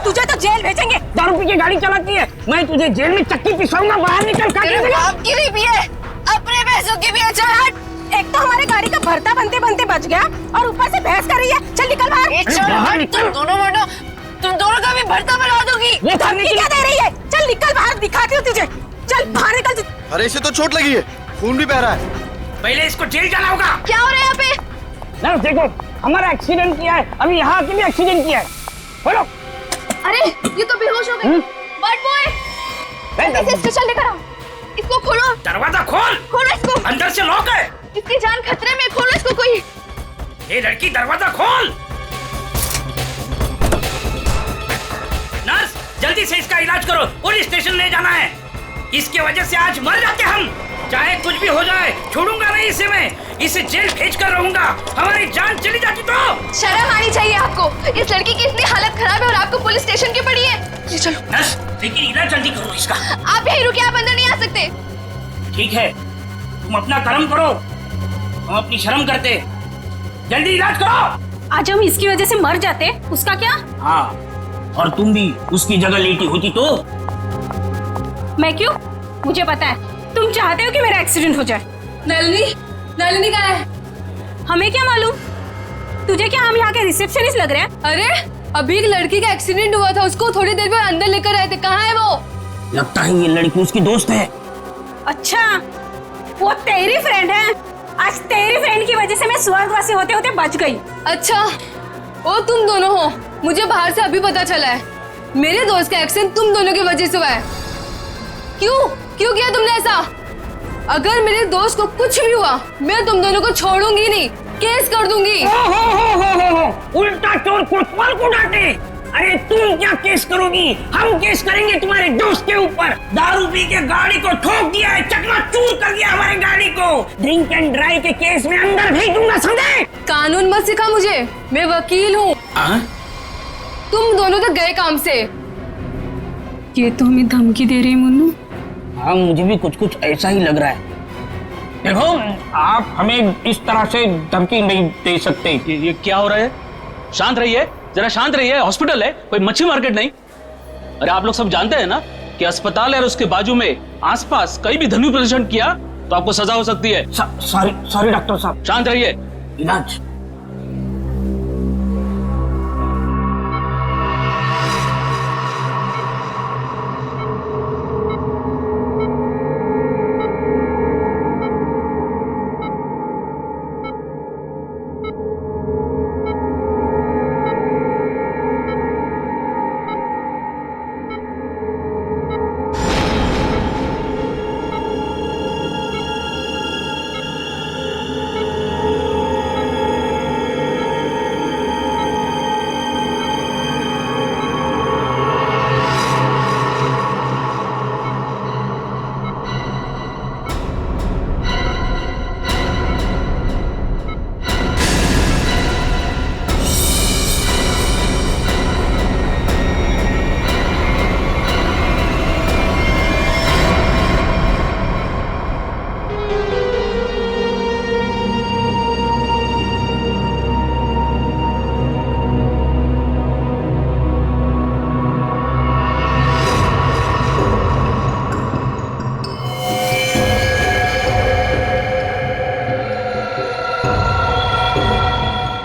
तुझे तो जेल भेजेंगे। दारू पी के गाड़ी चलाती है, मैं तुझे जेल में चक्की पिसवाऊंगा, बाहर निकल। आपकी भी पिए, अपने पैसों की भी। चल हट। एक तो हमारे गाड़ी का भरता बनते बनते बच गया और ऊपर से बहस कर रही है। चल निकल बाहर। तुम दोनों का भी भरता बना दोगी। ये धमकी क्या दे रही है? चल निकल बाहर, दिखाती हूँ तुझे। चल बाहर निकल। अरे इसे तो चोट लगी है, खून भी बह रहा है। पहले इसको जेल जाना होगा। क्या हो रहा है यहाँ पे? नर्स देखो, हमारा एक्सीडेंट किया है, अभी यहाँ के भी एक्सीडेंट किया है। बोलो। अरे ये तो बेहोश हो गई। बट बॉय, इसे स्टेशन लेकर आओ। इसको खोलो। दरवाजा खोल। खोलो इसको। अंदर से लॉक है। इसकी जान खतरे में, खोलो इसको कोई। ये लड़की, दरवाजा खोल। नर्स जल्दी से इसका इलाज करो, पुलिस स्टेशन ले जाना है। इसकी वजह से आज मर जाते हम। चाहे कुछ भी हो जाए, छोड़ूंगा नहीं इसे मैं। इसे जेल भेज कर रहूंगा। हमारी जान चली जाती तो। शर्म आनी चाहिए आपको। इस लड़की की इतनी हालत खराब है और आपको पुलिस स्टेशन की पड़ी है। जी चलो। नर्स लेकिन इलाज जल्दी करो इसका। आप यहीं रुकिए, आप अंदर नहीं आ सकते। ठीक है, तुम अपना कर्म करो, हम अपनी शर्म करते। जल्दी इलाज करो। आज हम इसकी वजह से मर जाते, उसका क्या? हाँ, और तुम भी उसकी जगह लेटी होती तो। मैं क्यों? मुझे पता है तुम चाहते हो कि मेरा एक्सीडेंट हो जाए। नलिनी कहाँ है? हमें क्या मालूम? तुझे क्या हम यहाँ के रिसेप्शनिस्ट लग रहे हैं? अरे अभी एक लड़की का एक्सीडेंट हुआ था, उसको थोड़ी देर में अंदर लेकर आए थे। कहाँ है वो? लगता है ये लड़की उसकी दोस्त है। अच्छा, वो तेरी फ्रेंड है। आज तेरी फ्रेंड की वजह से मैं स्वर्गवासी होते होते बच गई। अच्छा, वो तुम दोनों हो? मुझे बाहर से अभी पता चला है। मेरे दोस्त का एक्सीडेंट तुम दोनों की वजह से हुआ है। क्यों किया तुमने ऐसा? अगर मेरे दोस्त को कुछ भी हुआ, मैं तुम दोनों को छोड़ूंगी नहीं, केस कर दूंगी। हो। उल्टा चोर कोतवाल को डांटे। अरे तुम क्या केस करोगी? हम केस करेंगे तुम्हारे दोस्त के ऊपर। दारू पी के गाड़ी को ठोक दिया है, चकनाचूर कर दिया हमारी गाड़ी को। ड्रिंक एंड ड्राइव के केस में अंदर भेज दूंगा, समझे? कानून मत सिखा मुझे, मैं वकील हूँ। तुम दोनों तो गए काम से। ये तो हमें धमकी दे रही है मुन्नू। हाँ, मुझे भी कुछ ऐसा ही लग रहा है। देखो, आप हमें इस तरह से धमकी नहीं दे सकते। ये क्या हो रहा है? शांत रहिए, जरा शांत रहिए। हॉस्पिटल है, कोई मच्छी मार्केट नहीं। अरे आप लोग सब जानते हैं ना कि अस्पताल है और उसके बाजू में आसपास कहीं भी ध्वनि प्रदर्शन किया तो आपको सजा हो सकती है। सॉरी डॉक्टर साहब। शांत रहिए। इलाज।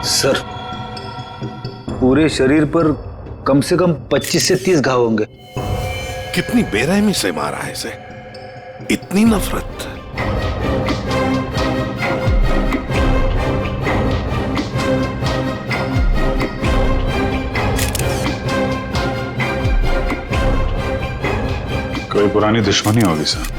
सर, पूरे शरीर पर कम से कम 25 से 30 घाव होंगे। कितनी बेरहमी से मारा है इसे, इतनी नफरत। कोई पुरानी दुश्मनी होगी सर।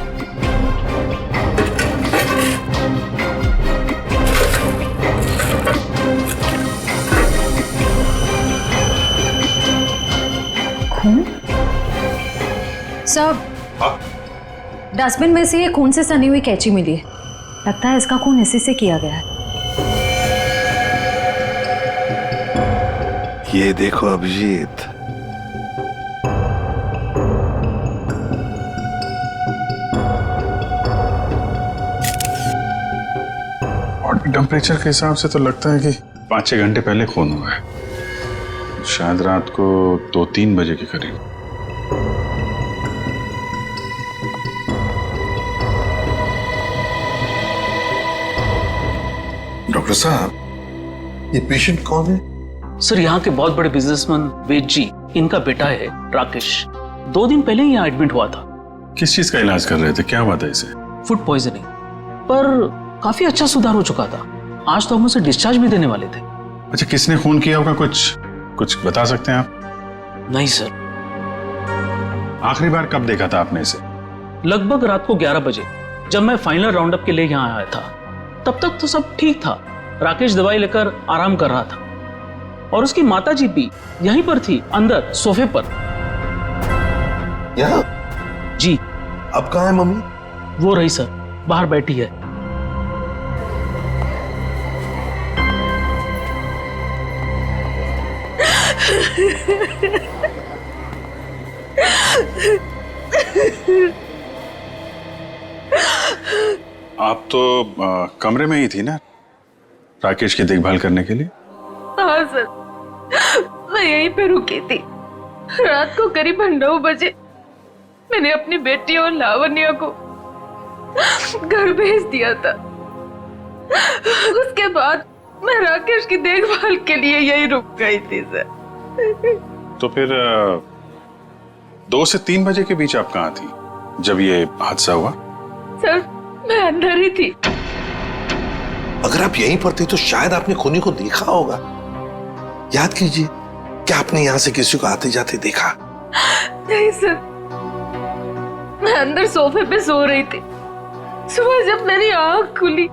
सर, डस्टबिन में से ये खून से सनी हुई कैंची मिली है। लगता है इसका खून इसी से किया गया है। ये देखो अभिजीत, बॉडी टेम्परेचर के हिसाब से तो लगता है कि 5-6 घंटे पहले खून हुआ है। शायद रात को 2-3 बजे के करीब। डॉक्टर साहब, ये पेशेंट कौन है? सर यहाँ के बहुत बड़े बिजनेसमैन वेद जी, इनका बेटा है राकेश। 2 दिन पहले ही यहाँ एडमिट हुआ था। किस चीज का इलाज कर रहे थे? क्या बात है इसे? फूड पॉइजनिंग, पर काफी अच्छा सुधार हो चुका था। आज तो हम उसे डिस्चार्ज भी देने वाले थे। अच्छा, किसने खून किया होगा? कुछ बता सकते हैं आप? नहीं सर। आखिरी बार कब देखा था आपने इसे? लगभग रात को 11 बजे, जब मैं फाइनल राउंड अप के लिए यहाँ आया था। तब तक तो सब ठीक था। राकेश दवाई लेकर आराम कर रहा था और उसकी माताजी भी यहीं पर थी, अंदर सोफे पर। यहाँ? जी। अब कहाँ है मम्मी? वो रही सर, बाहर बैठी है। आप तो कमरे में ही थी ना राकेश की देखभाल करने के लिए? हाँ सर, मैं यहीं पे रुकी थी। रात को करीब 9 बजे मैंने अपनी बेटी और लावण्या को घर भेज दिया था। उसके बाद मैं राकेश की देखभाल के लिए यहीं रुक गई थी सर। तो फिर 2 से 3 बजे के बीच आप कहाँ थी जब ये हादसा हुआ? सर, मैं अंदर ही थी। अगर आप यहीं पर थे तो शायद आपने खूनी को देखा होगा। याद कीजिए, क्या आपने यहाँ से किसी को आते जाते देखा? नहीं सर, मैं अंदर सोफे पे सो रही थी। सुबह जब मेरी आंख खुली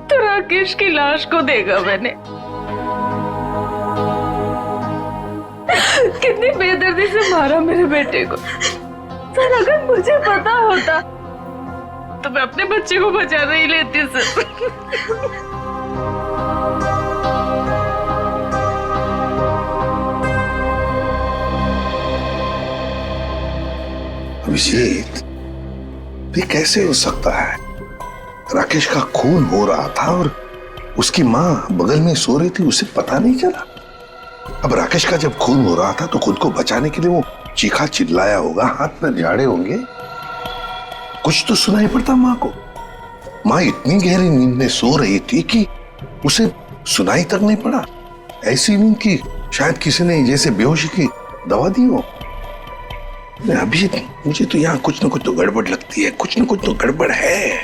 तो राकेश की लाश को देखा मैंने। कितनी बेदर्दी से मारा मेरे बेटे को। सर, अगर मुझे पता होता तो मैं अपने बच्चे को बचा नहीं लेती सर। अभिजीत, ये कैसे हो सकता है? राकेश का खून हो रहा था और उसकी माँ बगल में सो रही थी, उसे पता नहीं चला। अब राकेश का जब खून हो रहा था तो खुद को बचाने के लिए वो चीखा चिल्लाया होगा, हाथ पैर झाड़े होंगे। कुछ तो सुनाई पड़ता माँ को। माँ इतनी गहरी नींद में सो रही थी कि उसे सुनाई तक नहीं पड़ा। ऐसी नींद की शायद किसी ने जैसे बेहोशी की दवा दी हो। अभी मुझे तो यहाँ कुछ न कुछ तो गड़बड़ लगती है, कुछ न कुछ तो गड़बड़ है।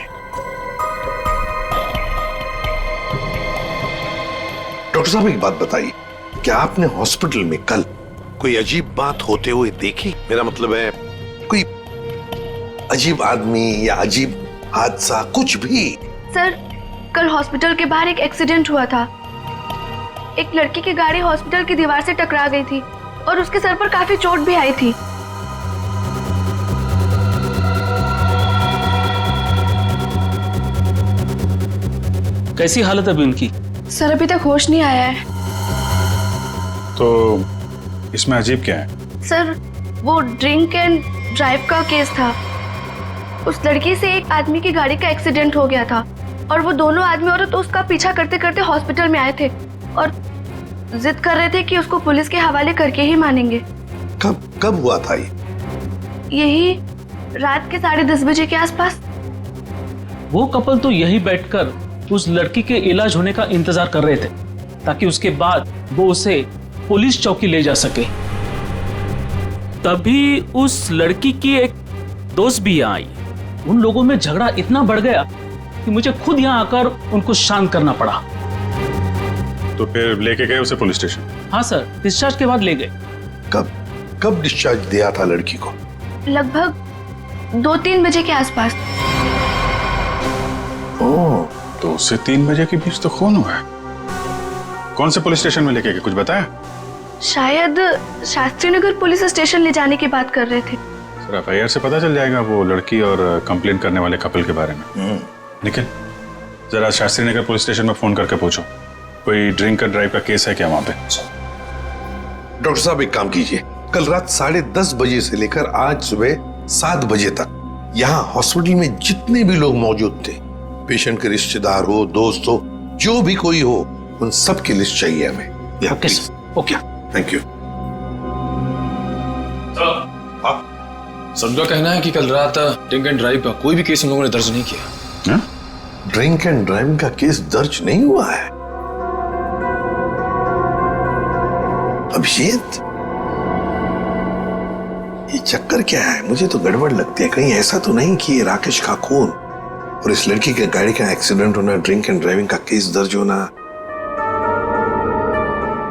डॉक्टर साहब, एक बात बताइए, क्या आपने हॉस्पिटल में कल कोई अजीब बात होते हुए देखी? मेरा मतलब है कोई अजीब आदमी या अजीब हादसा, कुछ भी? सर, कल हॉस्पिटल के बाहर एक एक्सीडेंट हुआ था। एक लड़की की गाड़ी हॉस्पिटल की दीवार से टकरा गई थी और उसके सर पर काफी चोट भी आई थी। कैसी हालत है अभी उनकी? सर, अभी तक होश नहीं आया है। तो इसमें अजीब क्या है? सर, वो ड्रिंक एंड ड्राइव का केस था। उस लड़की से एक आदमी की गाड़ी का एक्सीडेंट हो गया था और वो दोनों आदमी औरत उसका पीछा करते करते हॉस्पिटल में आए थे और जिद कर रहे थे कि उसको पुलिस के हवाले करके ही मानेंगे। कब हुआ था ये? यही रात के 10:30 बजे के आसपास। वो कपल तो यही बैठकर उस लड़की के इलाज होने का इंतजार कर रहे थे ताकि उसके बाद वो उसे पुलिस चौकी ले जा सके। तभी उस लड़की की एक दोस्त भी आई। उन लोगों में झगड़ा इतना बढ़ गया कि मुझे खुद यहाँ आकर उनको शांत करना पड़ा। तो फिर लेके गए उसे पुलिस स्टेशन? हाँ सर, डिस्चार्ज के बाद ले गए। कब डिस्चार्ज दिया था लड़की को? लगभग 2-3 बजे के आसपास। ओह, 2 से 3 बजे के बीच तो खून हुआ है। कौन से पुलिस स्टेशन में लेके गए, कुछ बताया? शायद शास्त्री नगर पुलिस स्टेशन ले जाने की बात कर रहे थे। सर, FIR से पता चल जाएगा वो लड़की और कंप्लेंट करने वाले कपल के बारे में। निखिल, जरा शास्त्री नगर पुलिस स्टेशन में फोन करके पूछो कोई ड्रिंक एंड ड्राइव का केस है क्या वहां पे। डॉक्टर साहब, एक काम कीजिए, कल रात 10:30 बजे से लेकर आज सुबह 7 बजे तक यहाँ हॉस्पिटल में जितने भी लोग मौजूद थे, पेशेंट के रिश्तेदार हो, दोस्त हो, जो भी कोई हो, उन सब की लिस्ट चाहिए हमें। Okay sir, okay. Thank you. सबका कहना है कि कल रात ड्रिंक एंड ड्राइव का कोई भी केस हम लोगों ने दर्ज नहीं किया। ड्रिंक एंड ड्राइविंग का केस दर्ज नहीं हुआ है? अभिजीत, ये चक्कर क्या है? मुझे तो गड़बड़ लगती है। कहीं ऐसा तो नहीं कि ये राकेश का खून और इस लड़की के गाड़ी का एक्सीडेंट होना, ड्रिंक एंड ड्राइविंग का केस दर्ज होना,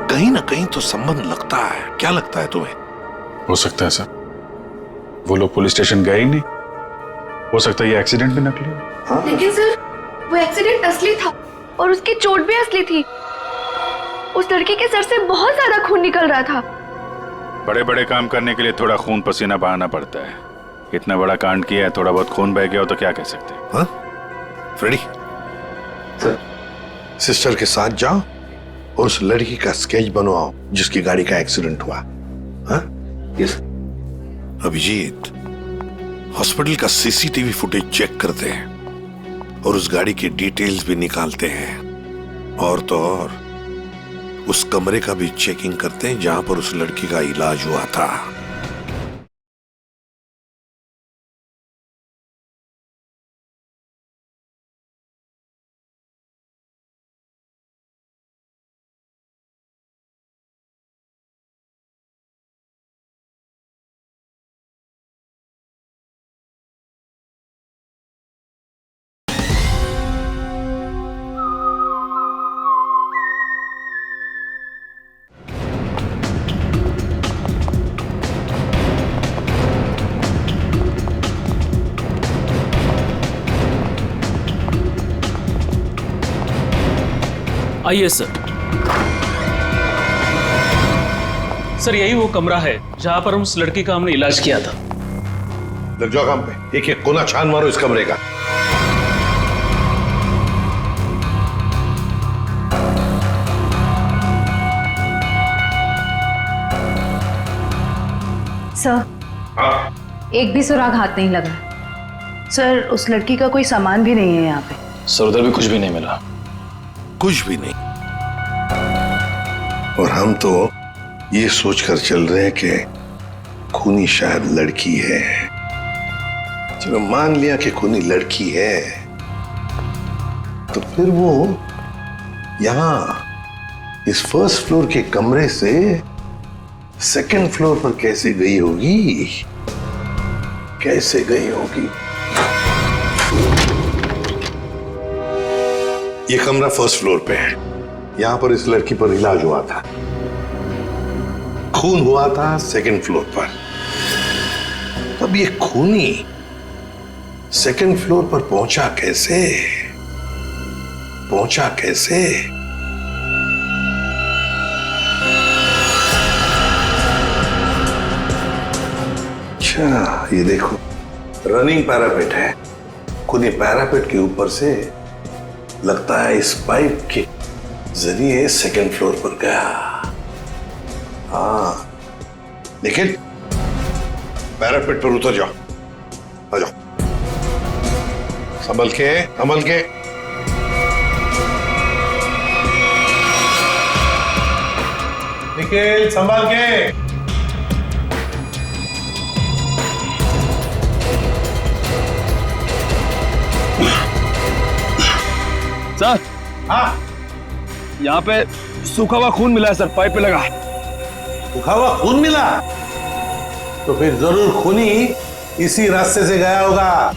कहीं ना कहीं तो संबंध लगता है। क्या लगता है तुम्हें? हो सकता है सर, वो लोग पुलिस स्टेशन गए ही नहीं। हो सकता है ये एक्सीडेंट भी नकली हो। लेकिन सर, वो एक्सीडेंट असली था और उसकी चोट भी असली थी। उस लड़की के सर से बहुत ज्यादा खून निकल रहा था। बड़े बड़े काम करने के लिए थोड़ा खून पसीना बहाना पड़ता है। इतना बड़ा कांड किया है, थोड़ा बहुत खून बह गया हो तो क्या कह सकते हैं। हाँ? फ्रेडी, सिस्टर के साथ जाओ और उस लड़की का स्केच बनवाओ जिसकी गाड़ी का एक्सीडेंट हुआ। हाँ? यस। अभिजीत, हॉस्पिटल का सीसीटीवी फुटेज चेक करते हैं और उस गाड़ी की डिटेल्स भी निकालते हैं। और तो और उस कमरे का भी चेकिंग करते हैं जहां पर उस लड़की का इलाज हुआ था। आइए सर। सर, यही वो कमरा है जहां पर उस लड़की का हमने इलाज किया था। लग जाओ काम पे। एक एक कोना छान मारो इस कमरे का। सर, एक भी सुराग हाथ नहीं लगा। सर, उस लड़की का कोई सामान भी नहीं है यहाँ पे। सर, उधर भी कुछ भी नहीं मिला। कुछ भी नहीं। और हम तो ये सोचकर चल रहे हैं कि खूनी शायद लड़की है। चलो मान लिया कि खूनी लड़की है, तो फिर वो यहां इस फर्स्ट फ्लोर के कमरे से सेकंड फ्लोर पर कैसे गई होगी? कैसे गई होगी? ये कमरा फर्स्ट फ्लोर पे है। यहां पर इस लड़की पर इलाज हुआ था। खून हुआ था सेकंड फ्लोर पर। तब ये खूनी सेकंड फ्लोर पर पहुंचा कैसे? पहुंचा कैसे? अच्छा, ये देखो, रनिंग पैरापेट है। खूनी पैरापेट के ऊपर से लगता है इस पाइप के जरिए सेकंड फ्लोर पर गया। हाँ, लेकिन पैरापेट पर उतर जाओ। आ जाओ, संभल के, संभल के। निखिल, संभल के। सर, हाँ, यहाँ पे सूखा हुआ खून मिला है सर, पाइप पे लगा। सूखा हुआ खून मिला? तो फिर जरूर खूनी इसी रास्ते से गया होगा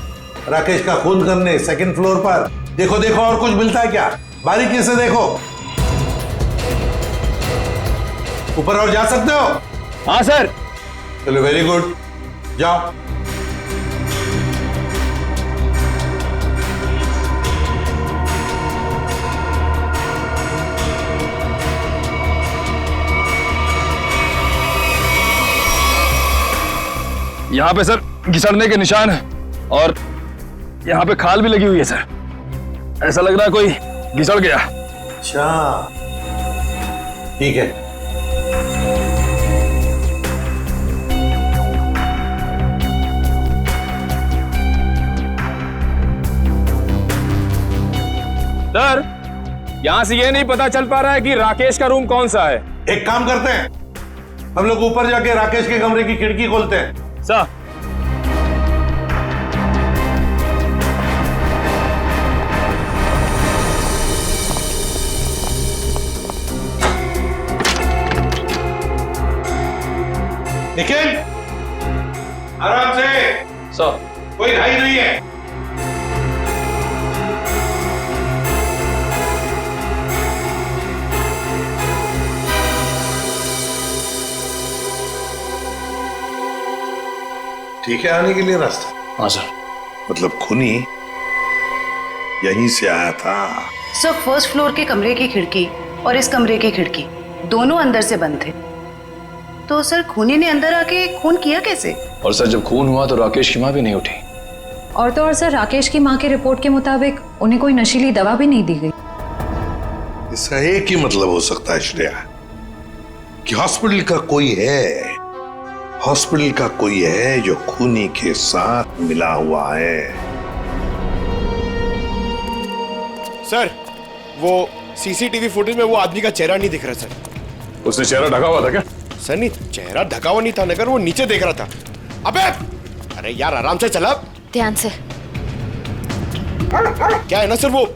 राकेश का खून करने सेकंड फ्लोर पर। देखो देखो, और कुछ मिलता है क्या? बारीकी से देखो। ऊपर और जा सकते हो? हाँ सर। चलो, वेरी गुड, जाओ। यहाँ पे सर घिसड़ने के निशान है और यहाँ पे खाल भी लगी हुई है सर। ऐसा लग रहा है कोई घिसड़ गया। अच्छा, ठीक है। सर, यहाँ से ये नहीं पता चल पा रहा है कि राकेश का रूम कौन सा है। एक काम करते हैं, हम लोग ऊपर जाके राकेश के कमरे की खिड़की खोलते हैं। सर निखिल, आराम से। सर कोई ढाई नहीं है। ठीक है आने के लिए रास्ता? हाँ सर। मतलब खूनी यहीं से आया था? सर फर्स्ट फ्लोर के कमरे की खिड़की और इस कमरे की खिड़की दोनों अंदर से बंद थे, तो सर खूनी ने अंदर आके खून किया कैसे? और सर जब खून हुआ तो राकेश की माँ भी नहीं उठी। और तो और सर राकेश की माँ की रिपोर्ट के मुताबिक उन्हें कोई नशीली दवा भी नहीं दी गई। इसका एक ही मतलब हो सकता है श्रेया, कि हॉस्पिटल का कोई है, हॉस्पिटल का कोई है जो खूनी के साथ मिला हुआ है। सर वो सीसीटीवी फुटेज में वो आदमी का चेहरा नहीं दिख रहा सर। उसने चेहरा ढका हुआ था क्या? सर नहीं, चेहरा ढका हुआ नहीं था, मगर वो नीचे देख रहा था। अबे अरे यार आराम से चला। ध्यान से। क्या है ना सर, वो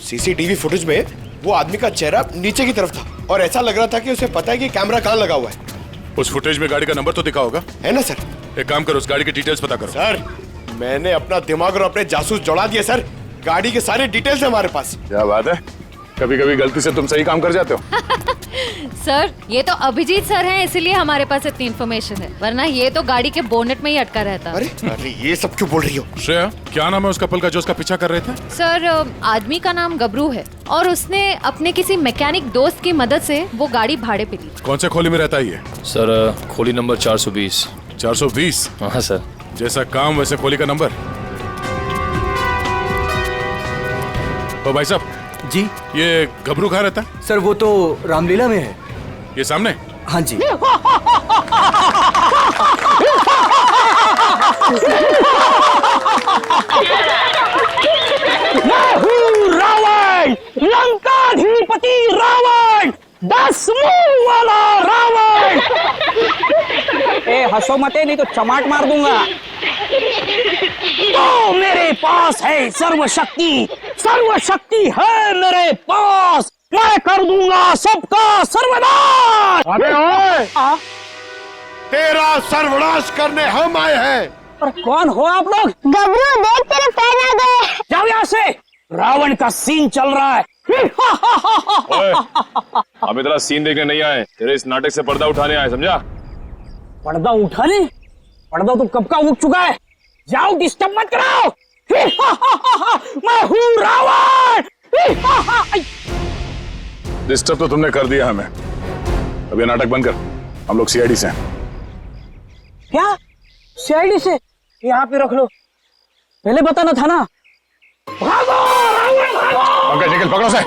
सीसीटीवी फुटेज में वो आदमी का चेहरा नीचे की तरफ था और ऐसा लग रहा था कि उसे पता है कि कैमरा कहाँ लगा हुआ है। उस फुटेज में गाड़ी का नंबर तो दिखा होगा? है ना सर। एक काम करो, उस गाड़ी की डिटेल्स पता करो। सर मैंने अपना दिमाग और अपने जासूस जोड़ा दिए सर, गाड़ी के सारे डिटेल्स है हमारे पास। क्या बात है, कभी कभी गलती से तुम सही काम कर जाते हो। सर ये तो अभिजीत सर हैं, इसीलिए हमारे पास इतनी इन्फॉर्मेशन है, वरना ये तो गाड़ी के बोनेट में ही अटका रहता। अरे अरे ये सब क्यों बोल रही हो? श्रेया क्या नाम है उस कपल का जो उसका पीछा कर रहे थे? सर आदमी का नाम गबरू है और उसने अपने किसी मैकेनिक दोस्त की मदद से वो गाड़ी भाड़े पे ली। कौन से खोली में रहता है ये? सर खोली नंबर 420। 420? हाँ सर। जैसा काम वैसे खोली का नंबर। तो भाई साहब जी, ये गबरू कहाँ रहता है? सर वो तो रामलीला में है। ये सामने? हाँ जी। मैं हूँ रावण, लंकाधिपति रावण, 10 मुंह वाला रावण। ए हंसो मते नहीं तो चमाट मार दूंगा। तो मेरे पास है सर्वशक्ति, सर्वशक्ति है मेरे पास, मैं कर दूंगा सबका सर्वनाश। अबे ओए, तेरा सर्वनाश करने हम आए हैं। पर कौन हो आप लोग? गबरू देख तेरे पैर आ गए। जाओ यहाँ से, रावण का सीन चल रहा है। ओए, हम इतना सीन देखने नहीं आए, तेरे इस नाटक से पर्दा उठाने आए, समझा? पर्दा उठाने? पर्दा तो कब का उठ चुका है, जाओ डिस्टर्ब मत कराओ। मैं हूँ रावण। डिस्टर्ब तो तुमने कर दिया हमें, अब ये नाटक बंद कर, हम लोग सीआईडी से हैं। क्या सीआईडी से? यहाँ पे रख लो, पहले बताना था ना। भागो रावण भागो। पंकज निकल, पकड़ो से।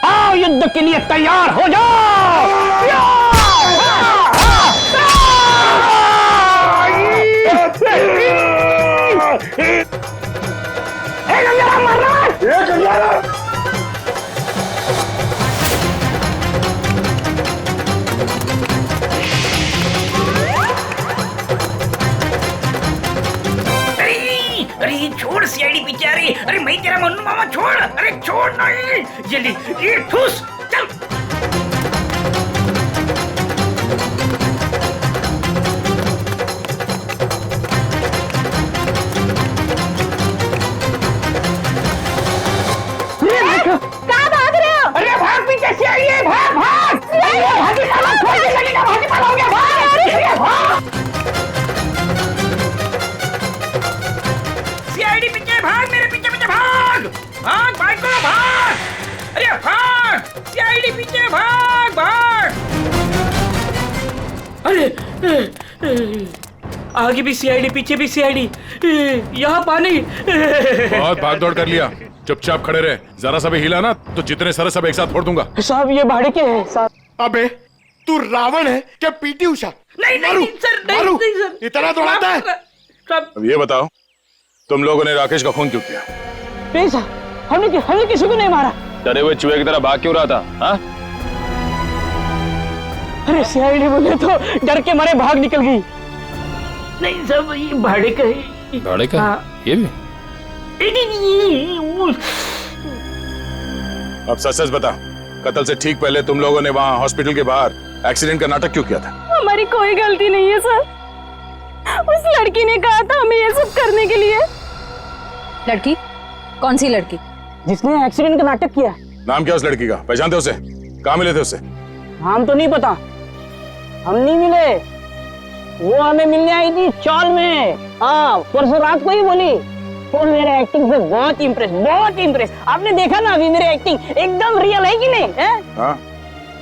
आओ युद्ध के लिए तैयार हो जाओ। अरे छोड़ सीआईडी बेचारी, अरे मैं तेरा मन्नू मामा छोड़, अरे छोड़ नहीं, ये ले, ये ठूस, चल। कहाँ भाग रहे हो? अरे भाग, पीछे से आइए, भाग भाग। भागी मारो, छोड़ के लगेगा, भागी मारोगे, भाग, भाग। सीआईडी पीछे भाग, मेरे पीछे पीछे भाग, भाग भाग करो भाग। अरे भाग, अरे आगे भी सीआईडी, पीछे भी सीआईडी, यहाँ पानी। बहुत भाग दौड़ कर लिया, चुपचाप खड़े रहे। जरा सा भी हिला ना तो जितने सारे सब एक साथ फोड़ दूंगा। साहब ये भाड़े के हैं साहब। अबे तू रावण है क्या पीटी उषा? नहीं सर, नहीं सर, इतना दौड़ाता है? अब ये बताओ, तुम लोगों ने राकेश का खून क्यों किया? नहीं साहब, हमने किसी को नहीं मारा। डरे हुए चूहे की तरह भाग क्यों रहा था? हाँ? अरे सीआईडी बोले तो डर के मारे भाग निकल गई। नहीं सब ये भाड़े का है। भाड़े का? हाँ। ये भी? अब सच बता, कत्ल से ठीक पहले तुम लोगों ने वहाँ हॉस्पिटल के बाहर एक्सीडेंट का नाटक क्यों किया था? हमारी कोई गलती नहीं है सर, उस लड़की ने कहा था हमें ये सब करने के लिए। लड़की? कौन सी लड़की? जिसने एक्सीडेंट का नाटक किया। नाम क्या उस लड़की का? पहचानते उसे? कहाँ मिले थे उससे? नाम तो नहीं पता, हम नहीं मिले। वो हमें मिलने आई थी चौल में। हाँ, परसों रात को ही बोली। वो मेरे एक्टिंग से बहुत इम्प्रेस। आपने देखा ना अभी मेरी एक्टिंग एकदम रियल है कि नहीं है? हाँ,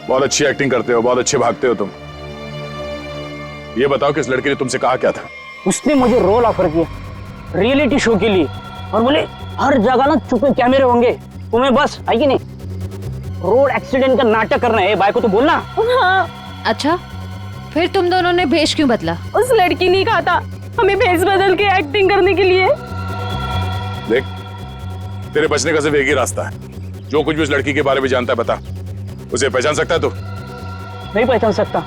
बहुत अच्छी एक्टिंग करते हो, बहुत अच्छे भागते हो तुम। ये बताओ कि इस लड़की ने तुमसे कहा क्या था? उसने मुझे रोल ऑफर किया रियलिटी शो के लिए और बोले हर जगह ना छुपे कैमरे होंगे, तुम्हें बस है कि नहीं रोड एक्सीडेंट का नाटक करना है। भाई को तो बोलना। हाँ। अच्छा, फिर तुम दोनों ने भेष क्यों बदला? उस लड़की ने कहा था हमें भेष बदल के एक्टिंग करने के लिए। देख, तेरे बचने का सिर्फ एक ही रास्ता है। जो कुछ भी उस लड़की के बारे में जानता है बता। उसे पहचान सकता है तू? नहीं पहचान सकता।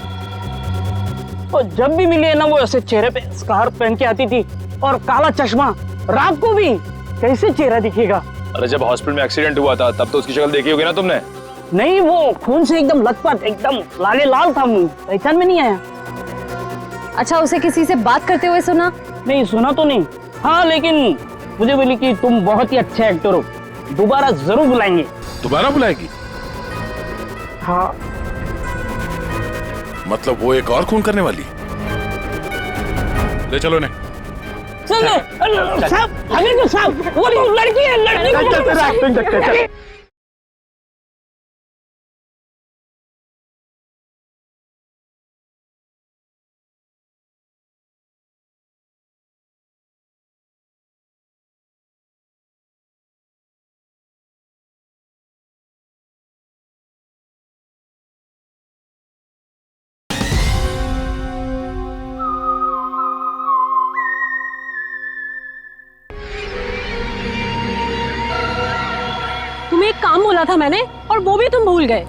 और जब भी मिली है ना, वो ऐसे चेहरे पे स्कार्फ पहन के आती थी और काला चश्मा। रात को भी कैसे चेहरा दिखेगा? अरे जब हॉस्पिटल में एक्सीडेंट हुआ था तब तो उसकी शक्ल देखी होगी ना तुमने? नहीं, वो खून से एकदम लथपथ, एकदम लाले लाल था मुंह, पहचान में नहीं आया। अच्छा, उसे किसी से बात करते हुए सुना? नहीं सुना तो नहीं। हाँ, लेकिन मुझे बोली कि तुम बहुत ही अच्छे एक्टर हो, दोबारा जरूर बुलाएंगे। दोबारा बुलाएगी? हाँ। मतलब वो एक और खून करने वाली? ले चलो इन्हें। साहब, हमें तो साहब, वो लड़की है, लड़की। तुम्हें एक काम बोला था मैंने और वो भी तुम भूल गए।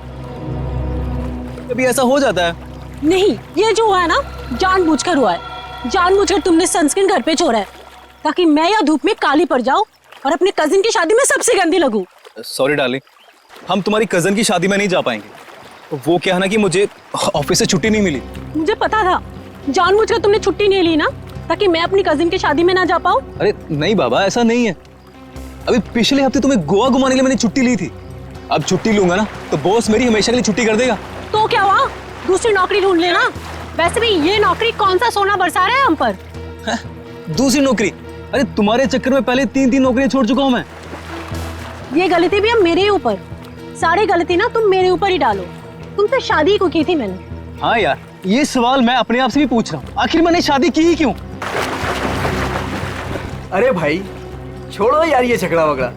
कभी ऐसा हो जाता है। नहीं, ये जो हुआ है ना जानबूझकर हुआ है। जानबूझकर तुमने सनस्क्रीन घर पे छोड़ा है ताकि मैं या धूप में काली पड़ जाऊं और अपने कजिन की शादी में सबसे गंदी लगूं। सॉरी डार्लिंग, हम तुम्हारी कजन की शादी में नहीं जा पाएंगे। वो क्या है ना कि मुझे ऑफिस से छुट्टी नहीं मिली। मुझे पता था, जानबूझकर तुमने छुट्टी नहीं ली ना ताकि मैं अपनी कजिन की शादी में ना जा पाऊं। अरे नहीं बाबा, ऐसा नहीं है। अभी पिछले हफ्ते तुम्हें गोवा घुमाने के लिए मैंने छुट्टी ली थी। अब छुट्टी लूंगा ना तो बॉस मेरी हमेशा के लिए छुट्टी कर देगा। तो क्या हुआ, दूसरी नौकरी ढूंढ लेना। वैसे भी ये नौकरी कौन सा सोना बरसा रहा है हम पर। दूसरी नौकरी? अरे तुम्हारे चक्कर में पहले 3 नौकरियां छोड़ चुका हूं मैं। ये गलती भी अब मेरे ऊपर। सारी गलती ना तुम मेरे ऊपर ही डालो। तुमसे शादी को की थी मैंने। हाँ यार, ये सवाल मैं अपने आप से भी पूछ रहा हूँ, आखिर मैंने शादी की ही क्यों? अरे भाई छोड़ो यार ये झगड़ा वगड़ा,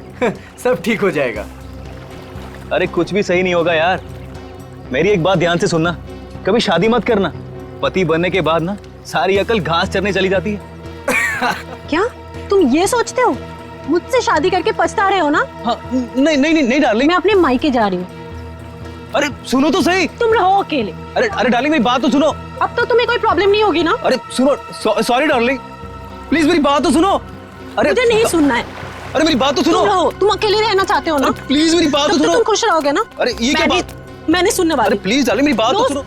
सब ठीक हो जाएगा। अरे कुछ भी सही नहीं होगा यार। मेरी एक बात ध्यान से सुनना, कभी शादी मत करना। पति बनने के बाद ना सारी अकल घास चरने चली जाती है। क्या तुम ये सोचते हो? मुझसे शादी करके पछता रहे हो ना? हाँ, नहीं डार्लिंग, मैं अपने मायके जा रही हूँ। अरे सुनो तो सही। तुम रहो अकेले। अरे डार्लिंग मेरी बात तो सुनो। अब तो तुम्हें कोई प्रॉब्लम नहीं होगी ना? अरे सुनो, सॉरी डार्लिंग, प्लीज मेरी बात तो सुनो। अरे मुझे नहीं सुनना है। अरे मेरी बात तो सुनो। तुम रहो, तुम अकेले रहना चाहते हो ना? प्लीज मेरी बात तो सुनो। तुम खुश रहोगे ना? अरे ये क्या बात? मैंने सुनने वाली। अरे प्लीज डार्लिंग मेरी बात तो सुनो।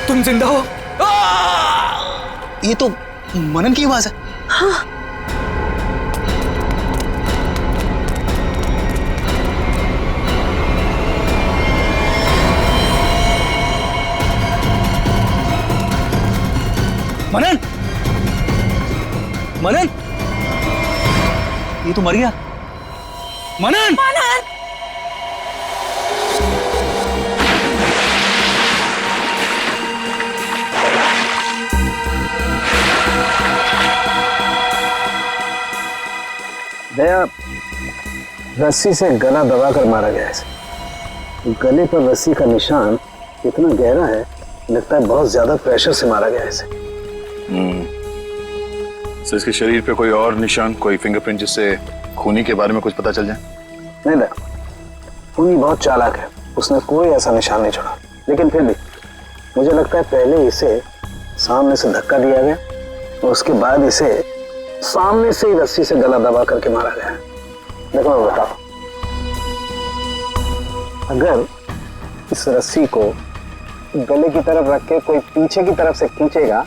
तुम जिंदा हो? ये तो मनन की आवाज है। हाँ। मनन, मनन, ये तो मर गया। मनन, मनन, दया रस्सी से गला दबाकर मारा गया है। गले पर रस्सी का निशान इतना गहरा है, लगता है बहुत ज्यादा प्रेशर से मारा गया है इसे। सर इसके शरीर पे कोई और निशान, कोई फिंगरप्रिंट जिससे खूनी के बारे में कुछ पता चल जाए? नहीं दया, खूनी बहुत चालाक है, उसने कोई ऐसा निशान नहीं छोड़ा। लेकिन फिर भी मुझे लगता है पहले इसे सामने से धक्का दिया गया और उसके बाद इसे सामने से ही रस्सी से गला दबा करके मारा गया। देखो मैं बताओ, अगर इस रस्सी को गले की तरफ रख के कोई पीछे की तरफ से खींचेगा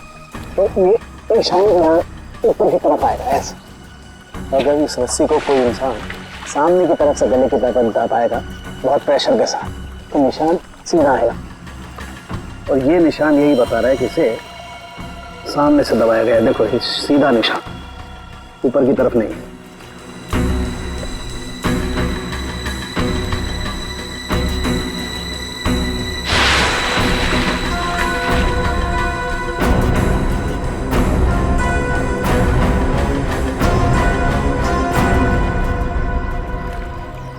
तो ये निशान यहाँ ऊपर की तरफ आएगा ऐसे। अगर इस रस्सी को कोई इंसान सामने की तरफ से गले की तरफ दबाएगा बहुत प्रेशर के साथ, तो निशान सीधा आएगा। और ये निशान यही बता रहा है कि इसे सामने से दबाया गया है। देखो ये सीधा निशान, ऊपर की तरफ नहीं।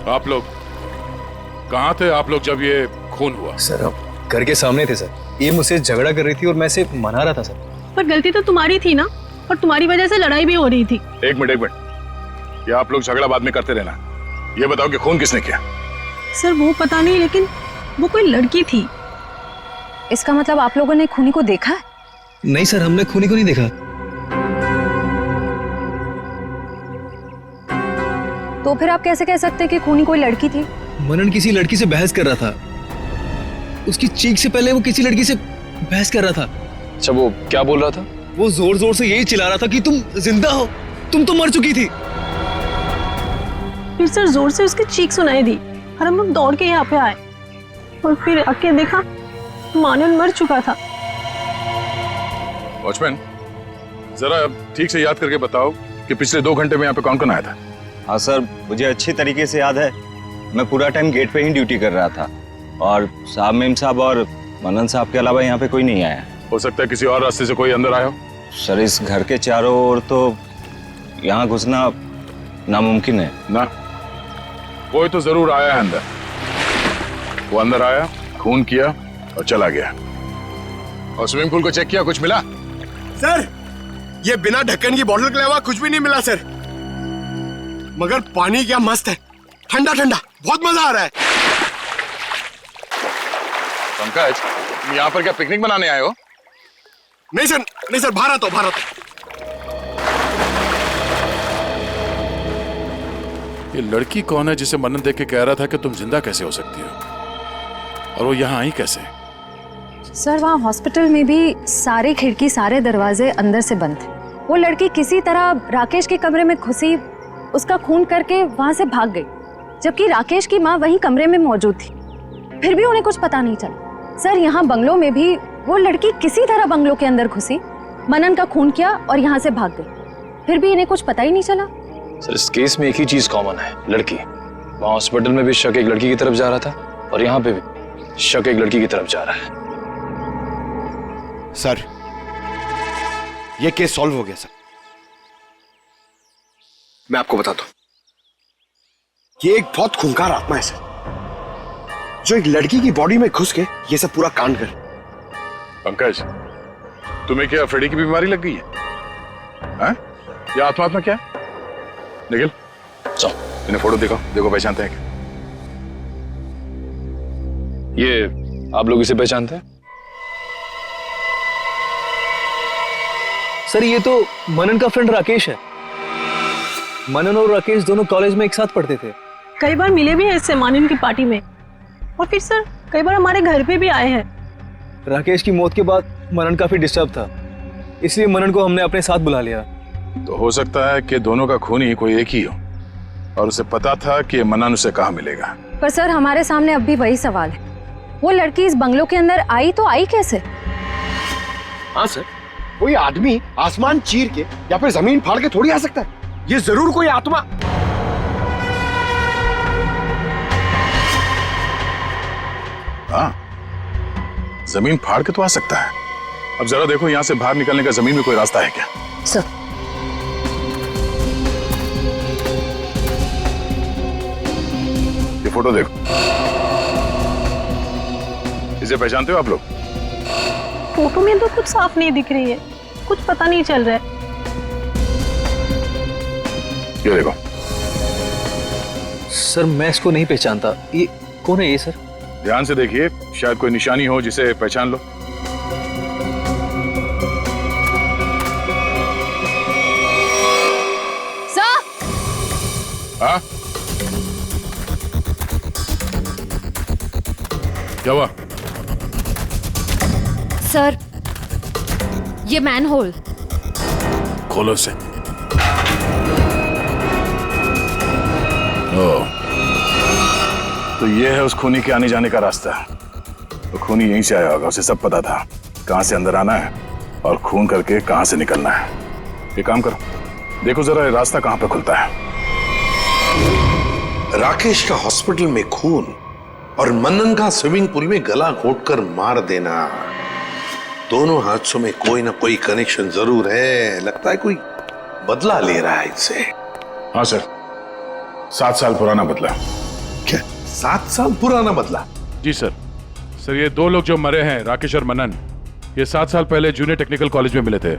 आप लोग कहाँ थे आप लोग जब ये खून हुआ? सर हम घर के सामने थे सर, ये मुझसे झगड़ा कर रही थी और मैं इसे मना रहा था सर। पर गलती तो तुम्हारी थी ना, और तुम्हारी वजह से लड़ाई भी हो रही थी। एक मिनट, ये आप लोग झगड़ा बाद में करते रहना। ये बताओ कि खून किसने किया? सर वो पता नहीं, लेकिन वो कोई लड़की थी। इसका मतलब आप लोगों ने खूनी को देखा है? नहीं सर, हमने खूनी को नहीं देखा। तो फिर आप कैसे कह सकते हैं कि खूनी कोई लड़की थी? मनन किसी लड़की से बहस कर रहा था, उसकी चीख से पहले वो किसी लड़की से बहस कर रहा था। अच्छा वो क्या बोल रहा था? वो जोर जोर से यही चिल्ला रहा था कि तुम जिंदा हो, तुम तो मर चुकी थी। फिर सर जोर से उसकी चीख सुनाई दी और हम लोग दौड़ के यहाँ पे आए और फिर आके देखा मानन मर चुका था। वॉचमैन, जरा ठीक से याद करके बताओ कि पिछले 2 घंटे में यहाँ पे कौन कौन आया था? हाँ सर, मुझे अच्छी तरीके से याद है। मैं पूरा टाइम गेट पे ही ड्यूटी कर रहा था और साहब, मेम साहब और मनन साहब के अलावा यहाँ पे कोई नहीं आया। हो सकता है किसी और रास्ते से कोई अंदर आया हो। सर इस घर के चारों ओर तो यहाँ घुसना नामुमकिन है ना। कोई तो जरूर आया है अंदर। वो अंदर आया, खून किया और चला गया। और स्विमिंग पूल को चेक किया, कुछ मिला? सर ये बिना ढक्कन की बोतल के अलावा कुछ भी नहीं मिला सर, मगर पानी क्या मस्त है, ठंडा ठंडा, बहुत मजा आ रहा है। पंकज, तुम यहाँ पर क्या पिकनिक मनाने आए हो? नहीं सर, भारत हो भारत। ये लड़की कौन है जिसे मनन देख के कह रहा था कि तुम जिंदा कैसे हो सकती हो, और वो यहाँ आई कैसे? सर वहाँ हॉस्पिटल में भी सारे खिड़की सारे दरवाजे अंदर से बंद थे। वो लड़की किसी तरह राकेश के कमरे में घुसी, उसका खून करके वहाँ से भाग गई, जबकि राकेश की माँ वहीं कमरे में मौजूद थी। फिर भी उन्हें कुछ पता नहीं चला। सर यहाँ बंगलों में भी वो लड़की किसी तरह बंगलों के अंदर घुसी, मनन का खून किया और यहाँ से भाग गई, फिर भी इन्हें कुछ पता ही नहीं चला। सर इस केस में एक ही चीज कॉमन है, लड़की। वहां हॉस्पिटल में भी शक एक लड़की की तरफ जा रहा था और यहाँ पे भी शक एक लड़की की तरफ जा रहा है। सर ये केस सॉल्व हो गया सर। मैं आपको बताता हूं, ये एक बहुत खूंखार आत्मा है सर, जो एक लड़की की बॉडी में घुस के ये सब पूरा कांड कर। पंकज, तुम्हें क्या फ्रेडी की बीमारी लग गई है? हाँ? ये आत्मा क्या है? निखिल, चलो इन्हें फोटो दिखाओ, देखो पहचानते हैं क्या? ये आप लोग इसे पहचानते हैं? सर ये तो मनन का फ्रेंड राकेश है। मनन और राकेश दोनों कॉलेज में एक साथ पढ़ते थे। कई बार मिले भी हैं इससे मानन की पार्टी में, और फिर सर कई बार हमारे घर पे भी आए हैं। राकेश की मौत के बाद मनन काफी डिस्टर्ब था, इसलिए मनन को हमने अपने साथ बुला लिया। तो हो सकता है कि दोनों का खूनी कोई एक ही हो और उसे पता था कि मनन उसे कहाँ मिलेगा। पर सर हमारे सामने अब भी वही सवाल है, वो लड़की इस बंगलो के अंदर आई तो आई कैसे? हाँ सर, कोई आदमी आसमान चीर के या फिर जमीन फाड़ के थोड़ी आ सकता है। ये जरूर कोई आत्मा। हाँ, जमीन फाड़ के तो आ सकता है। अब जरा देखो यहाँ से बाहर निकलने का जमीन में कोई रास्ता है क्या? सर, ये फोटो देखो, इसे पहचानते हो आप लोग? फोटो में तो कुछ साफ नहीं दिख रही है, कुछ पता नहीं चल रहा है। ये देखो। सर मैं इसको नहीं पहचानता, ये कौन है ये सर? ध्यान से देखिए, शायद कोई निशानी हो जिसे पहचान लो। सर! हाँ? क्या हुआ? सर, ये मैनहोल। खोलो इसे। ओह, तो ये है उस खूनी के आने जाने का रास्ता। तो खूनी यहीं से आया होगा, उसे सब पता था कहां से अंदर आना है और खून करके कहां से निकलना है। ये काम करो, देखो जरा ये रास्ता कहां पे खुलता है। राकेश का हॉस्पिटल में खून और मनन का स्विमिंग पूल में गला घोटकर मार देना, दोनों हादसों में कोई ना कोई कनेक्शन जरूर है। लगता है कोई बदला ले रहा है इनसे। हाँ सर, 7 साल पुराना बदला। क्या 7 साल पुराना बदला? जी सर। सर ये 2 लोग जो मरे हैं, राकेश और मनन, ये 7 साल पहले जूनियर टेक्निकल कॉलेज में मिले थे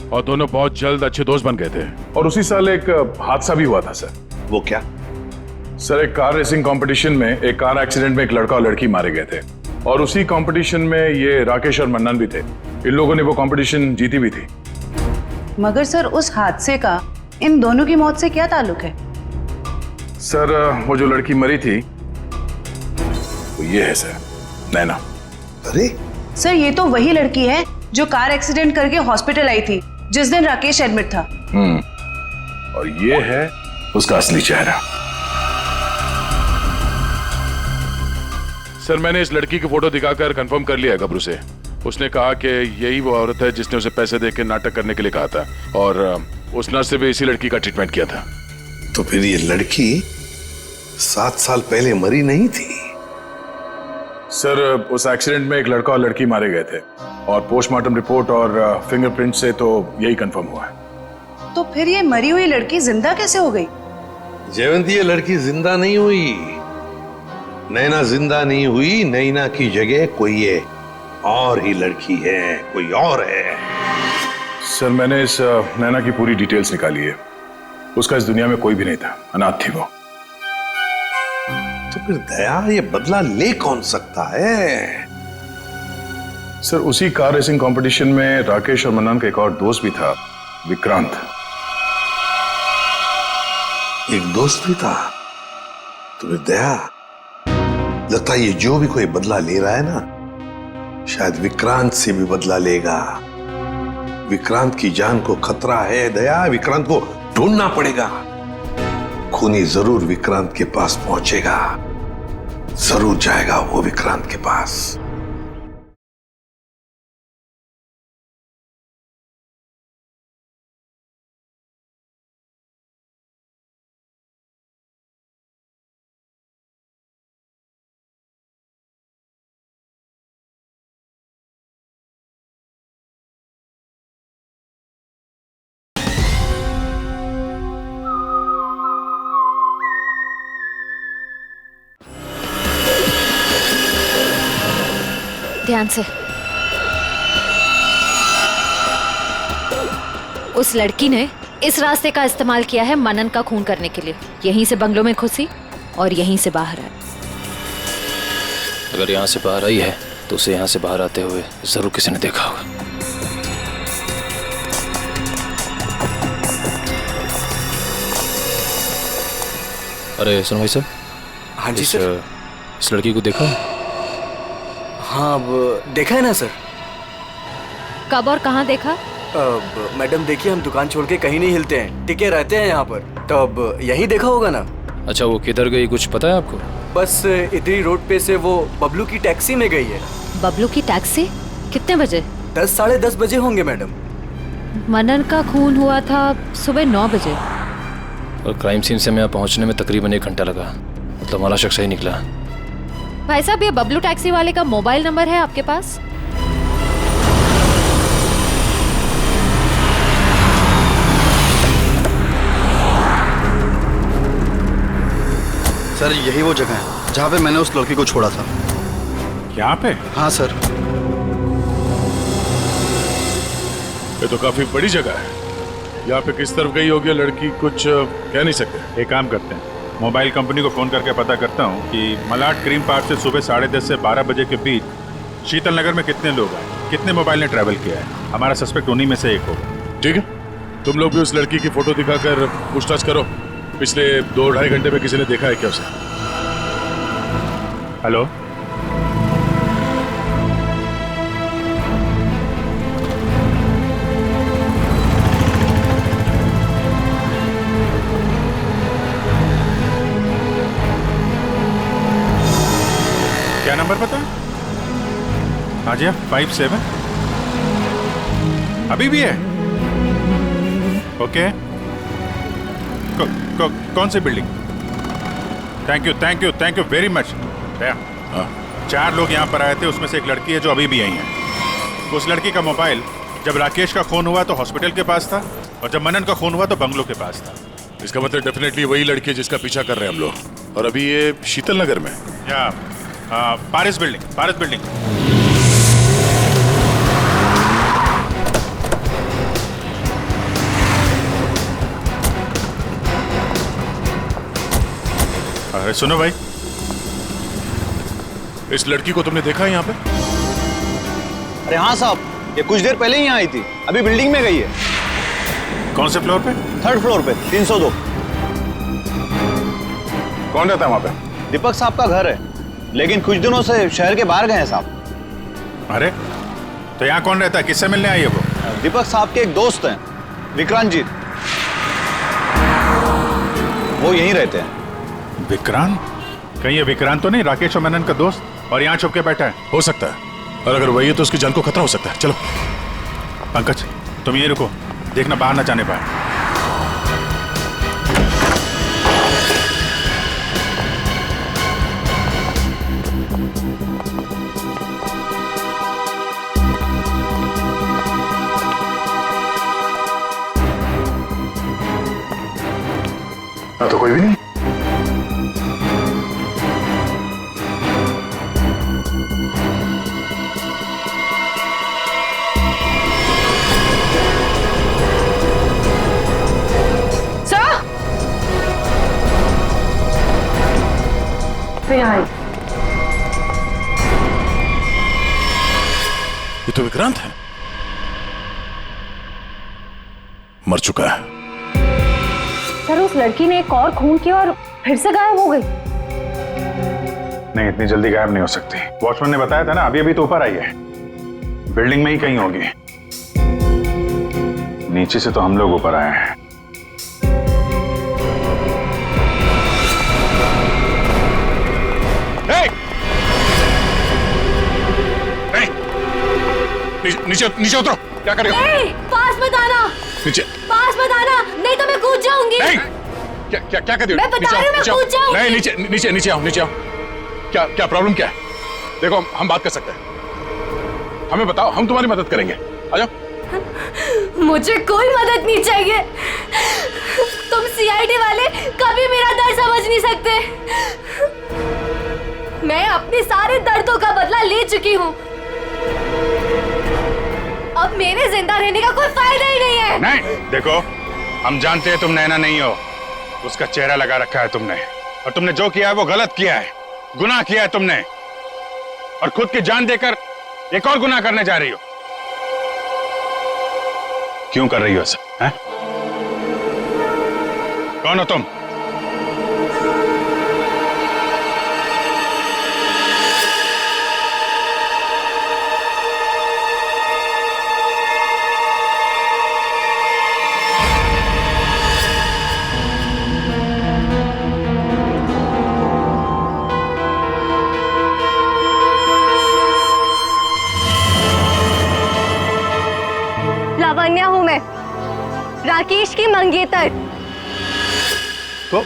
और दोनों बहुत जल्द अच्छे दोस्त बन गए थे। और उसी साल एक हादसा भी हुआ था सर। वो क्या? सर एक कार रेसिंग कंपटीशन में एक कार एक्सीडेंट में एक लड़का और लड़की मारे गए थे और उसी कंपटीशन में ये राकेश और मन्नन भी थे। इन लोगों ने वो कंपटीशन जीती भी थी। मगर सर उस हादसे का इन दोनों की मौत से क्या ताल्लुक है? सर वो जो लड़की मरी थी वो ये है सर, नैना। अरे सर ये तो वही लड़की है जो कार एक्सीडेंट करके हॉस्पिटल आई थी जिस दिन राकेश एडमिट था। और ये है उसका असली चेहरा। सर मैंने इस लड़की की फोटो दिखाकर कंफर्म कर लिया है गबरू से। उसने कहा कि यही वो औरत है जिसने उसे पैसे देके नाटक करने के लिए कहा था और उस नर्स से भी इसी लड़की का ट्रीटमेंट किया था। तो फिर ये लड़की 7 साल पहले मरी नहीं थी? सर उस एक्सीडेंट में एक लड़का और लड़की मारे गए थे और पोस्टमार्टम रिपोर्ट और फिंगरप्रिंट से तो यही कंफर्म हुआ है। तो फिर ये मरी हुई लड़की जिंदा कैसे हो गई? जयवंती, ये लड़की जिंदा नहीं हुई। नैना जिंदा नहीं हुई। नैना की जगह कोई ये और ही लड़की है, कोई और है। सर मैंने इस नैना की पूरी डिटेल्स निकाली है। उसका इस दुनिया में कोई भी नहीं था, अनाथ थी वो। तो फिर दया ये बदला ले कौन सकता है? सर उसी कार रेसिंग कंपटीशन में राकेश और मन्नन का एक और दोस्त भी था, विक्रांत। एक दोस्त भी था? तो फिर दया लगता है ये जो भी कोई बदला ले रहा है ना, शायद विक्रांत से भी बदला लेगा। विक्रांत की जान को खतरा है दया, विक्रांत को ढूंढना पड़ेगा। खूनी जरूर विक्रांत के पास पहुंचेगा, जरूर जाएगा वो विक्रांत के पास। ध्यान से। उस लड़की ने इस रास्ते का इस्तेमाल किया है मनन का खून करने के लिए। यहीं से बंगलों में घुसी और यहीं से बाहर आई। अगर यहाँ से बाहर आई है तो उसे यहाँ से बाहर आते हुए जरूर किसी ने देखा होगा। अरे सुनो भाई साहब। हाँ जी सर। इस लड़की को देखा? हाँ देखा है ना सर। कब और कहाँ देखा? मैडम देखिए, हम दुकान छोड़ के कहीं नहीं हिलते हैं, टिके रहते हैं यहाँ पर। तो अब यही देखा होगा ना। अच्छा वो किधर गई कुछ पता है आपको? बस इधरी रोड पे से वो बबलू की टैक्सी में गई है। बबलू की टैक्सी? कितने बजे? 10 साढ़े 10 बजे होंगे मैडम। मनन का खून हुआ था सुबह 9 बजे। और क्राइम सीन से मैं यहाँ पहुँचने में तकरीबन 1 घंटा लगा। मतलब हमारा शख्स सही निकला। भाई साहब, ये बबलू टैक्सी वाले का मोबाइल नंबर है आपके पास? सर यही वो जगह है जहाँ पे मैंने उस लड़की को छोड़ा था। यहाँ पे? हाँ सर। ये तो काफी बड़ी जगह है। यहाँ पे किस तरफ गई होगी लड़की, कुछ कह नहीं सकते। एक काम करते हैं, मोबाइल कंपनी को फोन करके पता करता हूँ कि मलाड क्रीम पार्क से सुबह 10:30 से 12 बजे के बीच शीतल नगर में कितने लोग आए, कितने मोबाइल ने ट्रैवल किया है। हमारा सस्पेक्ट उन्हीं में से एक होगा। ठीक है, तुम लोग भी उस लड़की की फोटो दिखाकर पूछताछ करो। पिछले 2-2.5 घंटे में किसी ने देखा है क्या उसे? हेलो, क्या नंबर पता है? हाँ जी, 57 अभी भी है? ओके। कौन सी building? Thank you very much. 4 लोग यहाँ पर आए थे, उसमें से एक लड़की है जो अभी भी आई है। उस लड़की का मोबाइल जब राकेश का खून हुआ तो हॉस्पिटल के पास था, और जब मनन का खून हुआ तो बंगलो के पास था। इसका मतलब डेफिनेटली वही लड़की है जिसका पीछा कर रहे हैं हम लोग। और अभी ये शीतल नगर में? या पारिस बिल्डिंग। अरे सुनो भाई, इस लड़की को तुमने देखा है यहाँ पे? अरे हाँ साहब, ये कुछ देर पहले ही यहाँ आई थी, अभी बिल्डिंग में गई है। कौन से फ्लोर पे? 3rd फ्लोर पे, 302। कौन रहता है वहाँ पे? दीपक साहब का घर है, लेकिन कुछ दिनों से शहर के बाहर गए हैं साहब। अरे तो यहाँ कौन रहता है, किससे मिलने आई है वो? दीपक साहब के एक दोस्त हैं, विक्रांत जी, वो यहीं रहते हैं। विक्रांत? कहीं ये विक्रांत तो नहीं राकेश और मनन का दोस्त, और यहाँ छुप के बैठा है? हो सकता है, और अगर वही है तो उसकी जान को खतरा हो सकता है। चलो पंकज, तुम ये रुको, देखना बाहर ना जाने पाए। तो कोई भी नहीं। ये तो विक्रांत है, मर चुका है। सर, उस लड़की ने एक और खून किया और फिर से गायब हो गई। नहीं, इतनी जल्दी गायब नहीं हो सकती। वॉचमैन ने बताया था ना, अभी तो ऊपर आई है, बिल्डिंग में ही कहीं होगी। नीचे से तो हम लोग ऊपर आए हैं। नीचे उतरो, क्या कर रहे हो? पास मत आना, नीचे पास मत आना, नहीं तो मैं कूद जाऊंगी। क्या कर रही हो? मैं बता रही हूँ, मैं कूद जाऊंगी। नहीं, नीचे आओ। क्या प्रॉब्लम क्या है? देखो हम बात कर सकते हैं, हमें बताओ, हम तुम्हारी मदद करेंगे। आ जाओ। मुझे कोई मदद नहीं चाहिए। तुम सीआईडी वाले कभी मेरा दर्द समझ नहीं सकते। मैं अपने सारे दर्दों का बदला ले चुकी हूँ। अब मेरे जिंदा रहने का कोई फायदा ही नहीं है। नहीं, देखो, हम जानते हैं तुम नैना नहीं हो, उसका चेहरा लगा रखा है तुमने, और तुमने जो किया है वो गलत किया है, गुनाह किया है तुमने, और खुद की जान देकर एक और गुनाह करने जा रही हो। क्यों कर रही हो ऐसा? कौन हो तुम? लावण्या हूँ मैं। राकेश की मंगेतर। तो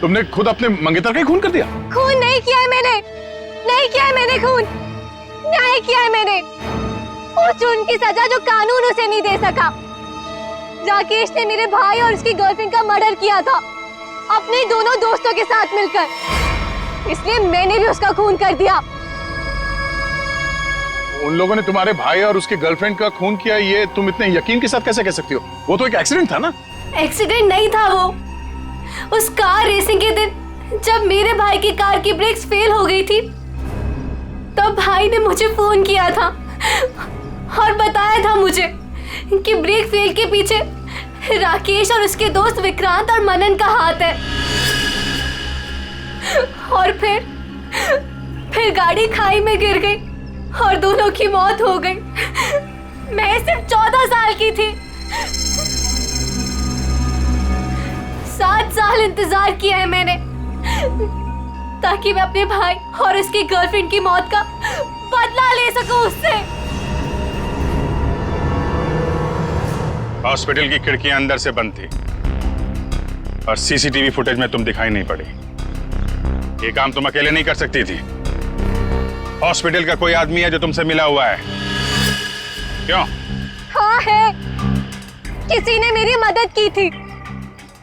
तुमने खुद अपने मंगेतर का ही खून कर दिया? खून नहीं किया है मैंने, नहीं किया है मैंने खून, न्याय किया है मैंने। उस जुर्म की सजा जो कानून उसे नहीं दे सका। राकेश ने मेरे भाई और उसकी गर्लफ्रेंड का मर्डर किया था अपने दोनों दोस्तों के साथ मिलकर, इसलिए मैंने भी उसका खून कर दिया। उन लोगों ने तुम्हारे भाई और उसकी गर्लफ्रेंड का खून किया, ये तुम इतने यकीन के साथ कैसे कह सकती हो? वो तो एक एक्सीडेंट था ना। एक्सीडेंट नहीं था वो। उस कार रेसिंग के दिन जब मेरे भाई की कार की ब्रेक्स फेल हो गई थी, तब भाई ने मुझे फोन किया था और बताया था मुझे कि ब्रेक फेल के पीछे राकेश और उसके दोस्त विक्रांत और मनन का हाथ है। और फिर गाड़ी खाई में गिर गई और दोनों की मौत हो गई। मैं सिर्फ 14 साल की थी। 7 साल इंतजार किया है मैंने ताकि मैं अपने भाई और उसकी गर्लफ्रेंड की मौत का बदला ले सकूं उससे। हॉस्पिटल की खिड़कियां अंदर से बंद थी और सीसीटीवी फुटेज में तुम दिखाई नहीं पड़ी। ये काम तुम अकेले नहीं कर सकती थी। हॉस्पिटल का कोई आदमी है जो तुमसे मिला हुआ है? क्यों? हाँ है, किसी ने मेरी मदद की थी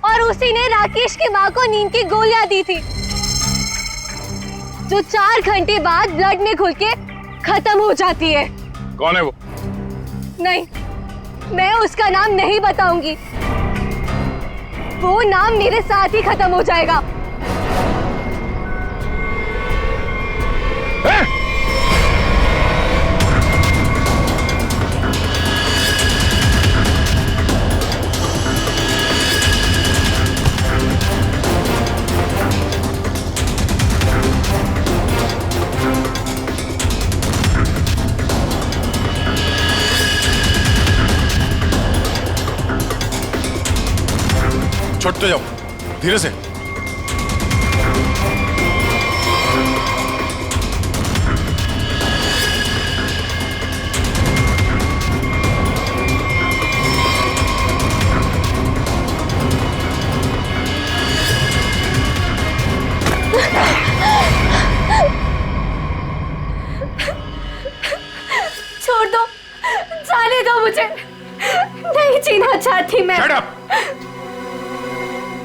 और उसी ने राकेश की माँ को नींद की गोलियां दी थी जो 4 घंटे बाद ब्लड में घुल के खत्म हो जाती है। कौन है वो? नहीं, मैं उसका नाम नहीं बताऊंगी। वो नाम मेरे साथ ही खत्म हो जाएगा। छोड़ते जाओ, धीरे से। छोड़ दो, जाने दो मुझे। नहीं जीना चाहती मैं। Shut up!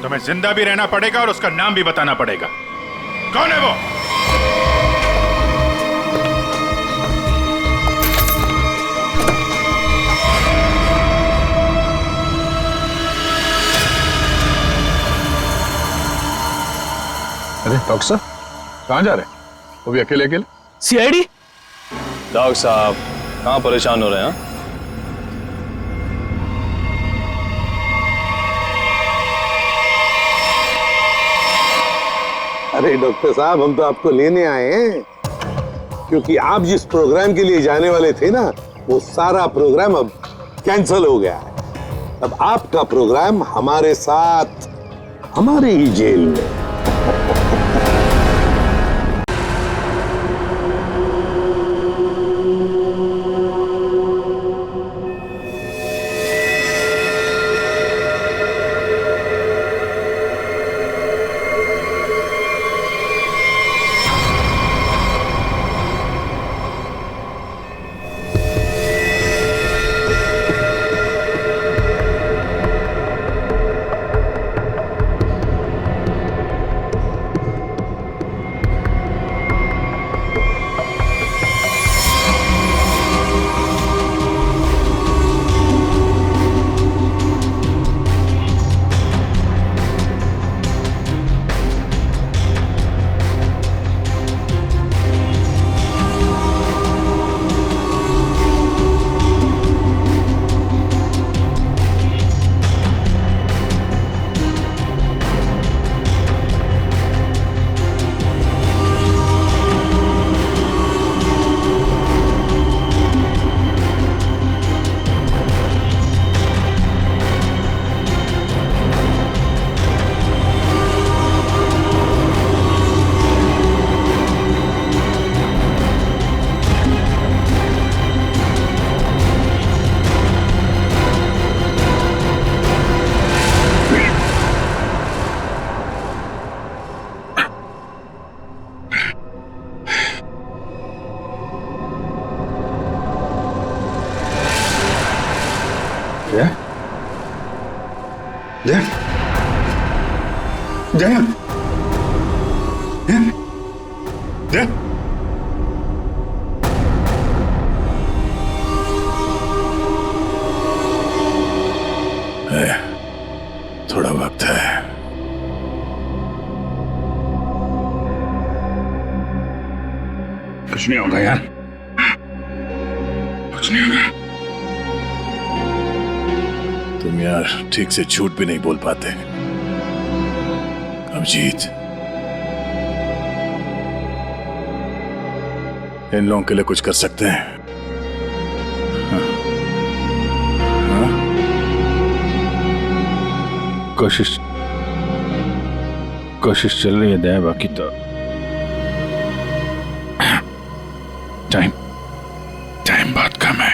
तुम्हें जिंदा भी रहना पड़ेगा और उसका नाम भी बताना पड़ेगा। कौन है वो? अरे डॉक्टर साहब, कहाँ जा रहे हैं? वो भी अकेले अकेले? सीआईडी? डॉक्टर साहब कहाँ परेशान हो रहे हैं? अरे डॉक्टर साहब, हम तो आपको लेने आए हैं क्योंकि आप जिस प्रोग्राम के लिए जाने वाले थे ना, वो सारा प्रोग्राम अब कैंसिल हो गया है। अब आपका प्रोग्राम हमारे साथ, हमारे ही जेल में। जया जया जया थोड़ा वक्त है। कुछ नहीं होगा यार, कुछ नहीं होगा। तुम यार ठीक से झूठ भी नहीं बोल पाते। अभिजीत, इन लोगों के लिए कुछ कर सकते हैं? कोशिश चल रही है दया, बाकी तो टाइम बहुत कम है।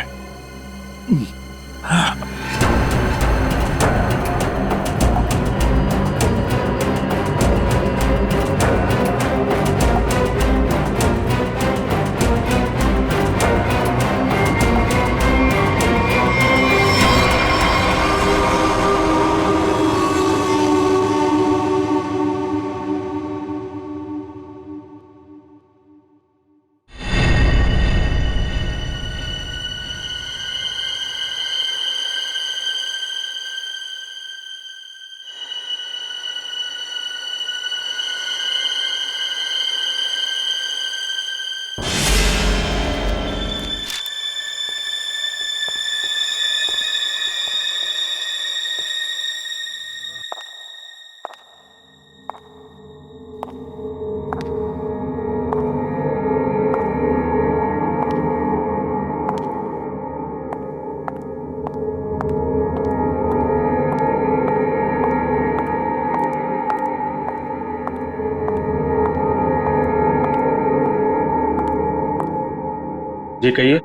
जी कहिए।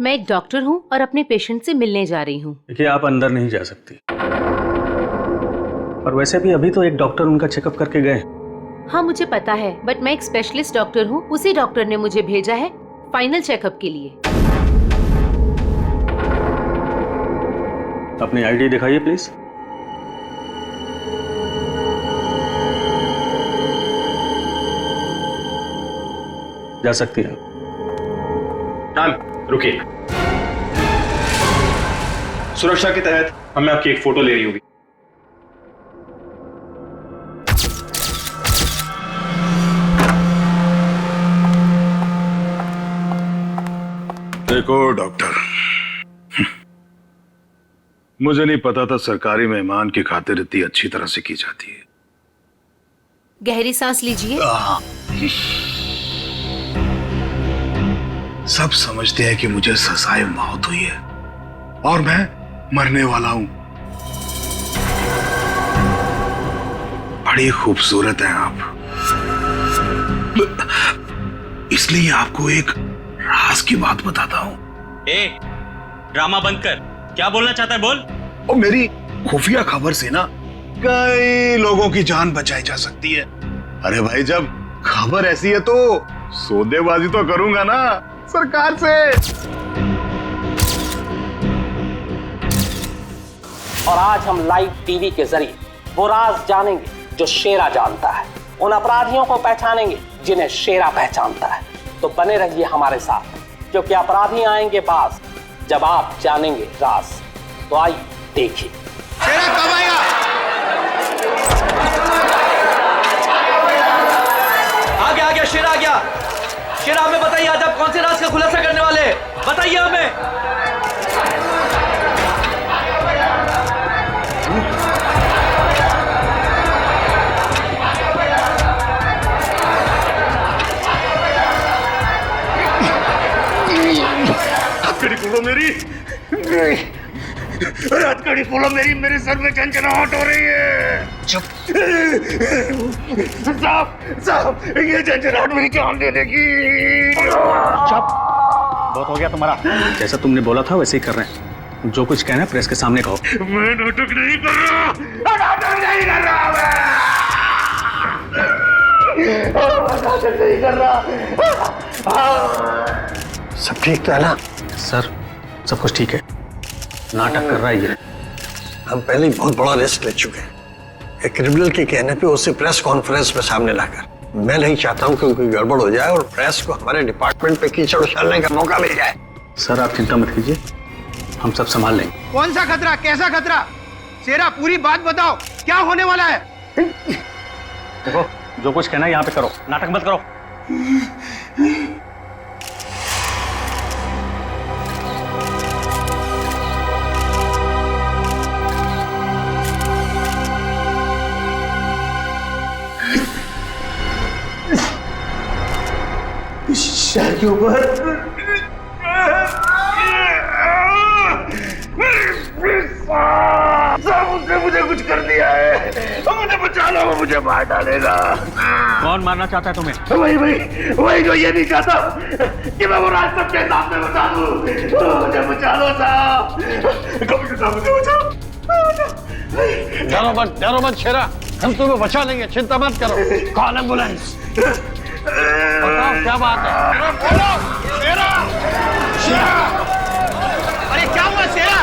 मैं एक डॉक्टर हूँ और अपने पेशेंट से मिलने जा रही हूँ। देखिए, आप अंदर नहीं जा सकती, और वैसे भी अभी तो एक डॉक्टर उनका चेकअप करके गए। हाँ मुझे पता है, बट मैं एक स्पेशलिस्ट डॉक्टर हूँ। उसी डॉक्टर ने मुझे भेजा है फाइनल चेकअप के लिए। अपनी आईडी दिखाइए प्लीज। जा सकती है। मैम रुकिए, सुरक्षा के तहत हमें आपकी एक फोटो ले रही होगी। देखो डॉक्टर, मुझे नहीं पता था सरकारी मेहमान की खातिर इतनी अच्छी तरह से की जाती है। गहरी सांस लीजिए। सब समझते हैं कि मुझे सजाए मौत हुई है और मैं मरने वाला हूं। बड़ी खूबसूरत हैं आप, इसलिए आपको एक राज की बात बताता हूं। ड्रामा बंद कर, क्या बोलना चाहता है बोल। और मेरी खुफिया खबर से ना कई लोगों की जान बचाई जा सकती है। अरे भाई, जब खबर ऐसी है तो सौदेबाजी तो करूंगा ना सरकार से। और आज हम लाइव टीवी के जरिए वो राज जानेंगे जो शेरा जानता है, उन अपराधियों को पहचानेंगे जिन्हें शेरा पहचानता है। तो बने रहिए हमारे साथ, क्योंकि अपराधी आएंगे पास जब आप जानेंगे राज। तो आइए देखिए। शेरा कब आएगा? आ गया शेरा आ गया। शेरा, हमें बताइए आज आप कौन से राज का खुलासा करने वाले हैं? बताइए हमें। हथकड़ी खोलो मेरी, हथकड़ी खोलो मेरी, मेरे सर में झंझनाहट हो रही है। चुप। साहब, ये झंझनाहट मेरी जान ले लेगी। चुप, बहुत हो गया तुम्हारा। जैसा तुमने बोला था वैसे ही कर रहे हैं। जो कुछ कहना है प्रेस के सामने कहो। मैं नाटक नहीं कर रहा, नाटक नहीं कर रहा, नाटक नहीं कर रहा। सब ठीक तो है ना? सर, सब कुछ ठीक है। नाटक कर रहा है ये। हम पहले ही बहुत बड़ा रिस्क ले चुके हैं। एक क्रिमिनल के कहने पे उसे प्रेस कॉन्फ्रेंस में सामने लाकर, मैं नहीं चाहता हूँ कि कोई गड़बड़ हो जाए और प्रेस को हमारे डिपार्टमेंट पे कीचड़ उछालने का मौका मिल जाए। सर आप चिंता मत कीजिए, हम सब संभाल लेंगे। कौन सा खतरा, कैसा खतरा? शेरा पूरी बात बताओ, क्या होने वाला है? देखो जो कुछ कहना है यहाँ पे करो, नाटक मत करो। शहर के ऊपर उसने मुझे कुछ कर दिया है, मुझे बचा लो, वो मुझे मार डालेगा। कौन मारना चाहता है तुम्हें? वही जो ये नहीं चाहता कि मैं वो राज सबके सामने बचा दूं। मुझे बचा लो साहब, कभी तो मुझे बचाओ। डरो मत शेरा, हम तुम्हें बचा लेंगे, चिंता मत करो। Call ambulance. बताओ क्या बात है? बोलो शेरा, शेरा, अरे क्या हुआ शेरा?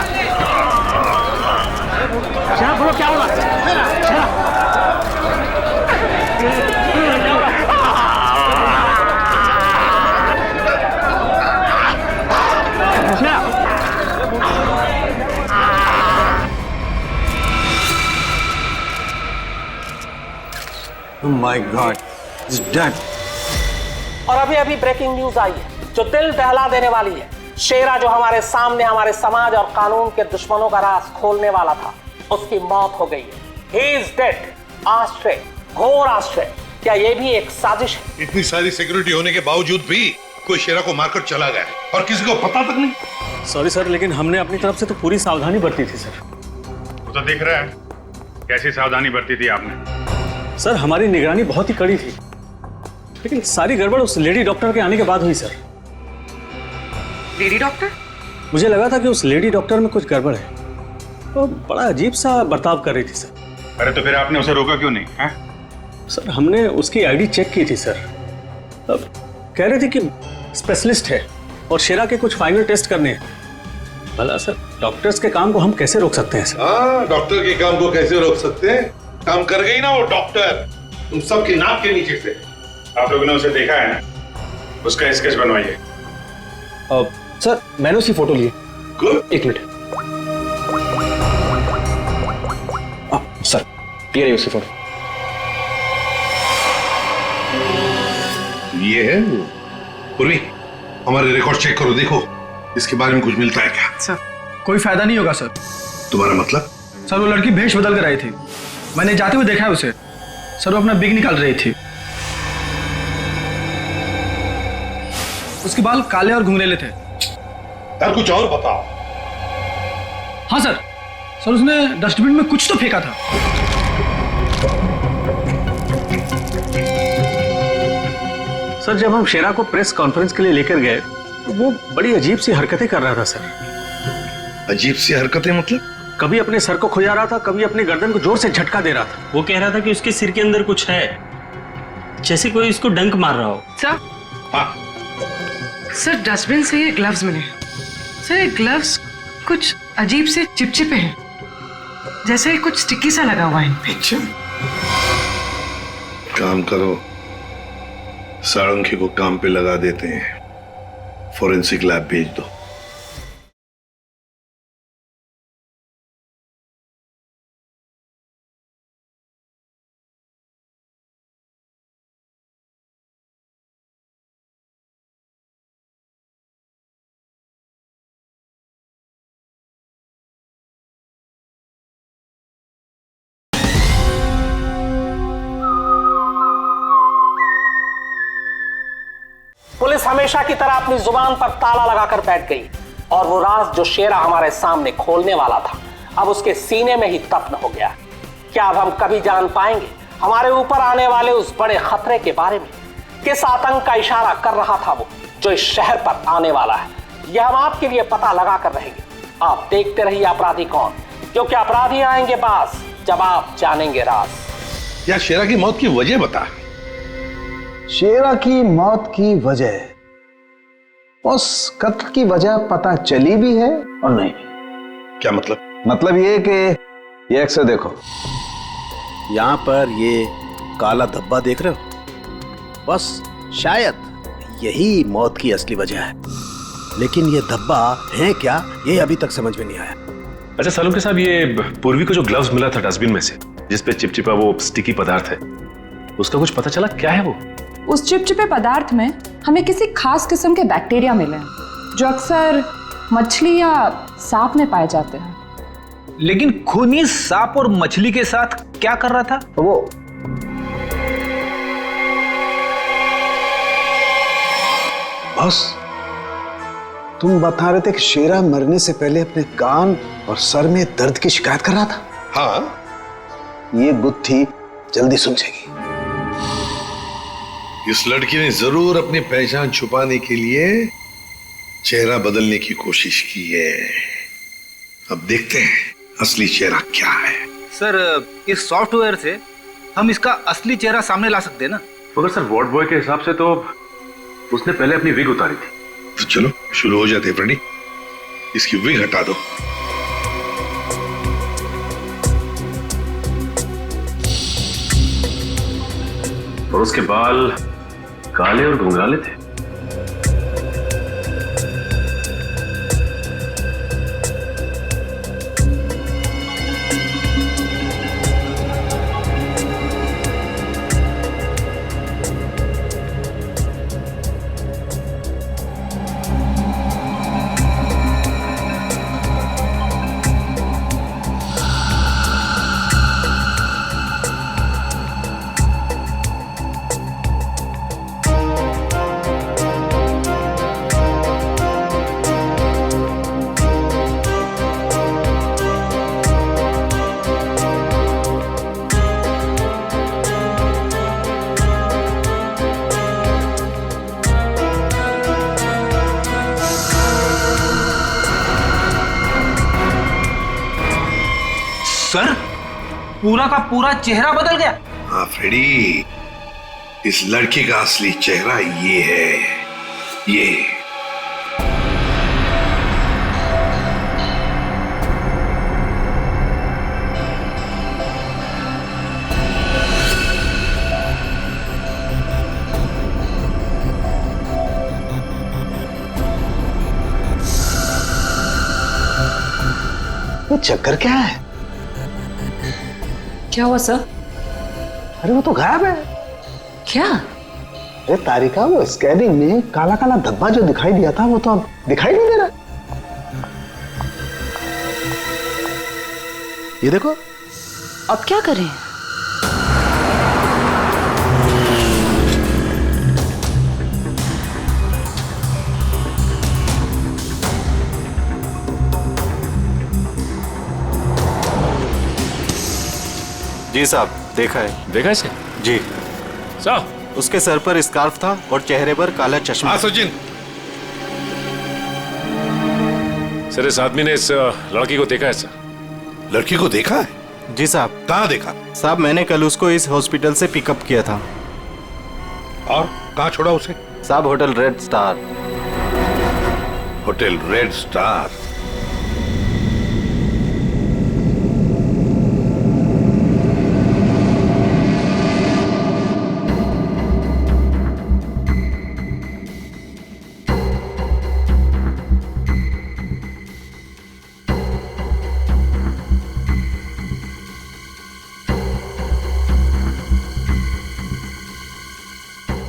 शेरा बोलो क्या हुआ? शेरा Oh my God, he's dead. और अभी अभी ब्रेकिंग न्यूज आई है जो दिल दहला देने वाली है। शेरा जो हमारे सामने हमारे समाज और कानून के दुश्मनों का राज खोलने वाला था, उसकी मौत हो गई है। He is dead. आश्चर्य, घोर आश्चर्य। क्या ये भी एक साजिश है? इतनी सारी सिक्योरिटी होने के बावजूद भी कोई शेरा को मारकर चला गया और किसी को पता तक नहीं। सॉरी सर, लेकिन हमने अपनी तरफ से तो पूरी सावधानी बरती थी सर। वो तो दिख रहा है कैसी सावधानी बरती थी आपने। सर हमारी निगरानी बहुत ही कड़ी थी, लेकिन सारी गड़बड़ उस लेडी डॉक्टर के आने के बाद हुई सर। Lady doctor? मुझे लगा था कि उस लेडी डॉक्टर में कुछ गड़बड़ है, तो बड़ा अजीब सा बर्ताव कर रही थी सर। अरे तो फिर आपने उसे रोका क्यों नहीं है? सर हमने उसकी आईडी चेक की थी सर, अब कह रहे थे कि स्पेशलिस्ट है और शेरा के कुछ फाइनल टेस्ट करने हैं। भला सर डॉक्टर्स के काम को हम कैसे रोक सकते हैं सर? हाँ, डॉक्टर के काम को कैसे रोक सकते हैं? काम कर गई ना वो डॉक्टर, तुम सबकी नाक के नीचे से। आप लोगों ने उसे देखा है ना, उसका स्केच बनवाइए। सर मैंने उसकी फोटो ली। एक मिनट। सर ये रही उसकी फोटो। ये है वो। पूर्वी हमारे रिकॉर्ड चेक करो, देखो इसके बारे में कुछ मिलता है क्या? सर कोई फायदा नहीं होगा सर। तुम्हारा मतलब? सर वो लड़की भेष बदल कर आई थी, मैंने जाते हुए देखा है उसे। सर वो अपना बिग निकाल रही थी, उसके बाल काले और घुंघरेले थे। यार कुछ और बताओ। हाँ सर, सर उसने डस्टबिन में कुछ तो फेंका था। सर जब हम शेरा को प्रेस कॉन्फ्रेंस के लिए लेकर गए तो वो बड़ी अजीब सी हरकतें कर रहा था सर। अजीब सी हरकतें मतलब? कभी अपने सर को खुजा रहा था, कभी अपनी गर्दन को जोर से झटका दे रहा था। वो कह रहा था कि उसके सिर के अंदर कुछ है, जैसे कोई इसको डंक मार रहा हो। सर, हाँ सर डस्टबिन से ये ग्लव्स मिले। सर ये ग्लव्स कुछ अजीब से चिपचिपे हैं, जैसे कुछ स्टिकी सा लगा हुआ है। अच्छा काम करो, सारंगी को काम पे लगा देते हैं, फोरेंसिक लैब भेज दो। पुलिस हमेशा की तरह अपनी जुबान पर ताला लगाकर बैठ गई और वो राज जो शेरा हमारे सामने खोलने वाला था अब उसके सीने में ही दफन हो गया। क्या अब हम कभी जान पाएंगे हमारे ऊपर आने वाले उस बड़े खतरे के बारे में? किस आतंक का इशारा कर रहा था वो जो इस शहर पर आने वाला है? यह हम आपके लिए पता लगा कर रहेंगे। आप देखते रहिए अपराधी कौन, क्योंकि अपराधी आएंगे पास जब आप जानेंगे राज। यार शेरा की मौत की वजह बता। शेरा की मौत की वजह, उस कत्ल की वजह पता चली भी है और नहीं। क्या मतलब? मतलब ये कि ये एक्सरे देखो। यहाँ पर ये काला धब्बा देख रहे हो? बस शायद यही मौत की असली वजह है, लेकिन ये धब्बा है क्या ये अभी तक समझ में नहीं आया। अच्छा सालुंके साहब, ये पूर्वी को जो ग्लव्स मिला था डस्टबिन में से, जिसपे चिपचिपा वो स्टिकी पदार्थ है, उसका कुछ पता चला क्या है वो? उस चिपचिपे पदार्थ में हमें किसी खास किस्म के बैक्टीरिया मिले हैं जो अक्सर मछली या सांप में पाए जाते हैं। लेकिन खूनी सांप और मछली के साथ क्या कर रहा था वो? बॉस, तुम बता रहे थे कि शेरा मरने से पहले अपने कान और सर में दर्द की शिकायत कर रहा था। हाँ, ये गुत्थी जल्दी सुलझेगी। इस लड़की ने जरूर अपनी पहचान छुपाने के लिए चेहरा बदलने की कोशिश की है। अब देखते हैं असली चेहरा क्या है। सर, इस सॉफ्टवेयर से हम इसका असली चेहरा सामने ला सकते हैं ना? मगर सर, वार्ड बॉय के हिसाब से तो उसने पहले अपनी विग उतारी थी। तो चलो शुरू हो जाते हैं फ्रेंडी, इसकी विग हटा दो। और उसके बाल काले और घुंघराले थे। सर, पूरा का पूरा चेहरा बदल गया। हाँ फ्रेडी, इस लड़की का असली चेहरा ये है, ये। ये चक्कर क्या है? क्या हुआ सर? अरे वो तो गायब है। क्या? अरे तारिका, वो स्कैनिंग में काला काला धब्बा जो दिखाई दिया था वो तो अब दिखाई नहीं दे रहा। ये देखो। अब क्या करें? जी साहब, देखा है। देखा इसे? जी साहब, उसके सर पर स्कार्फ था और चेहरे पर काला चश्मा। हाँ सचिन। सर, इस आदमी ने इस लड़की को देखा है सर। लड़की को देखा है? जी साहब। कहाँ देखा? साहब, मैंने कल उसको इस हॉस्पिटल से पिकअप किया था। और कहाँ छोड़ा उसे? साहब, hotel red star. Hotel red star?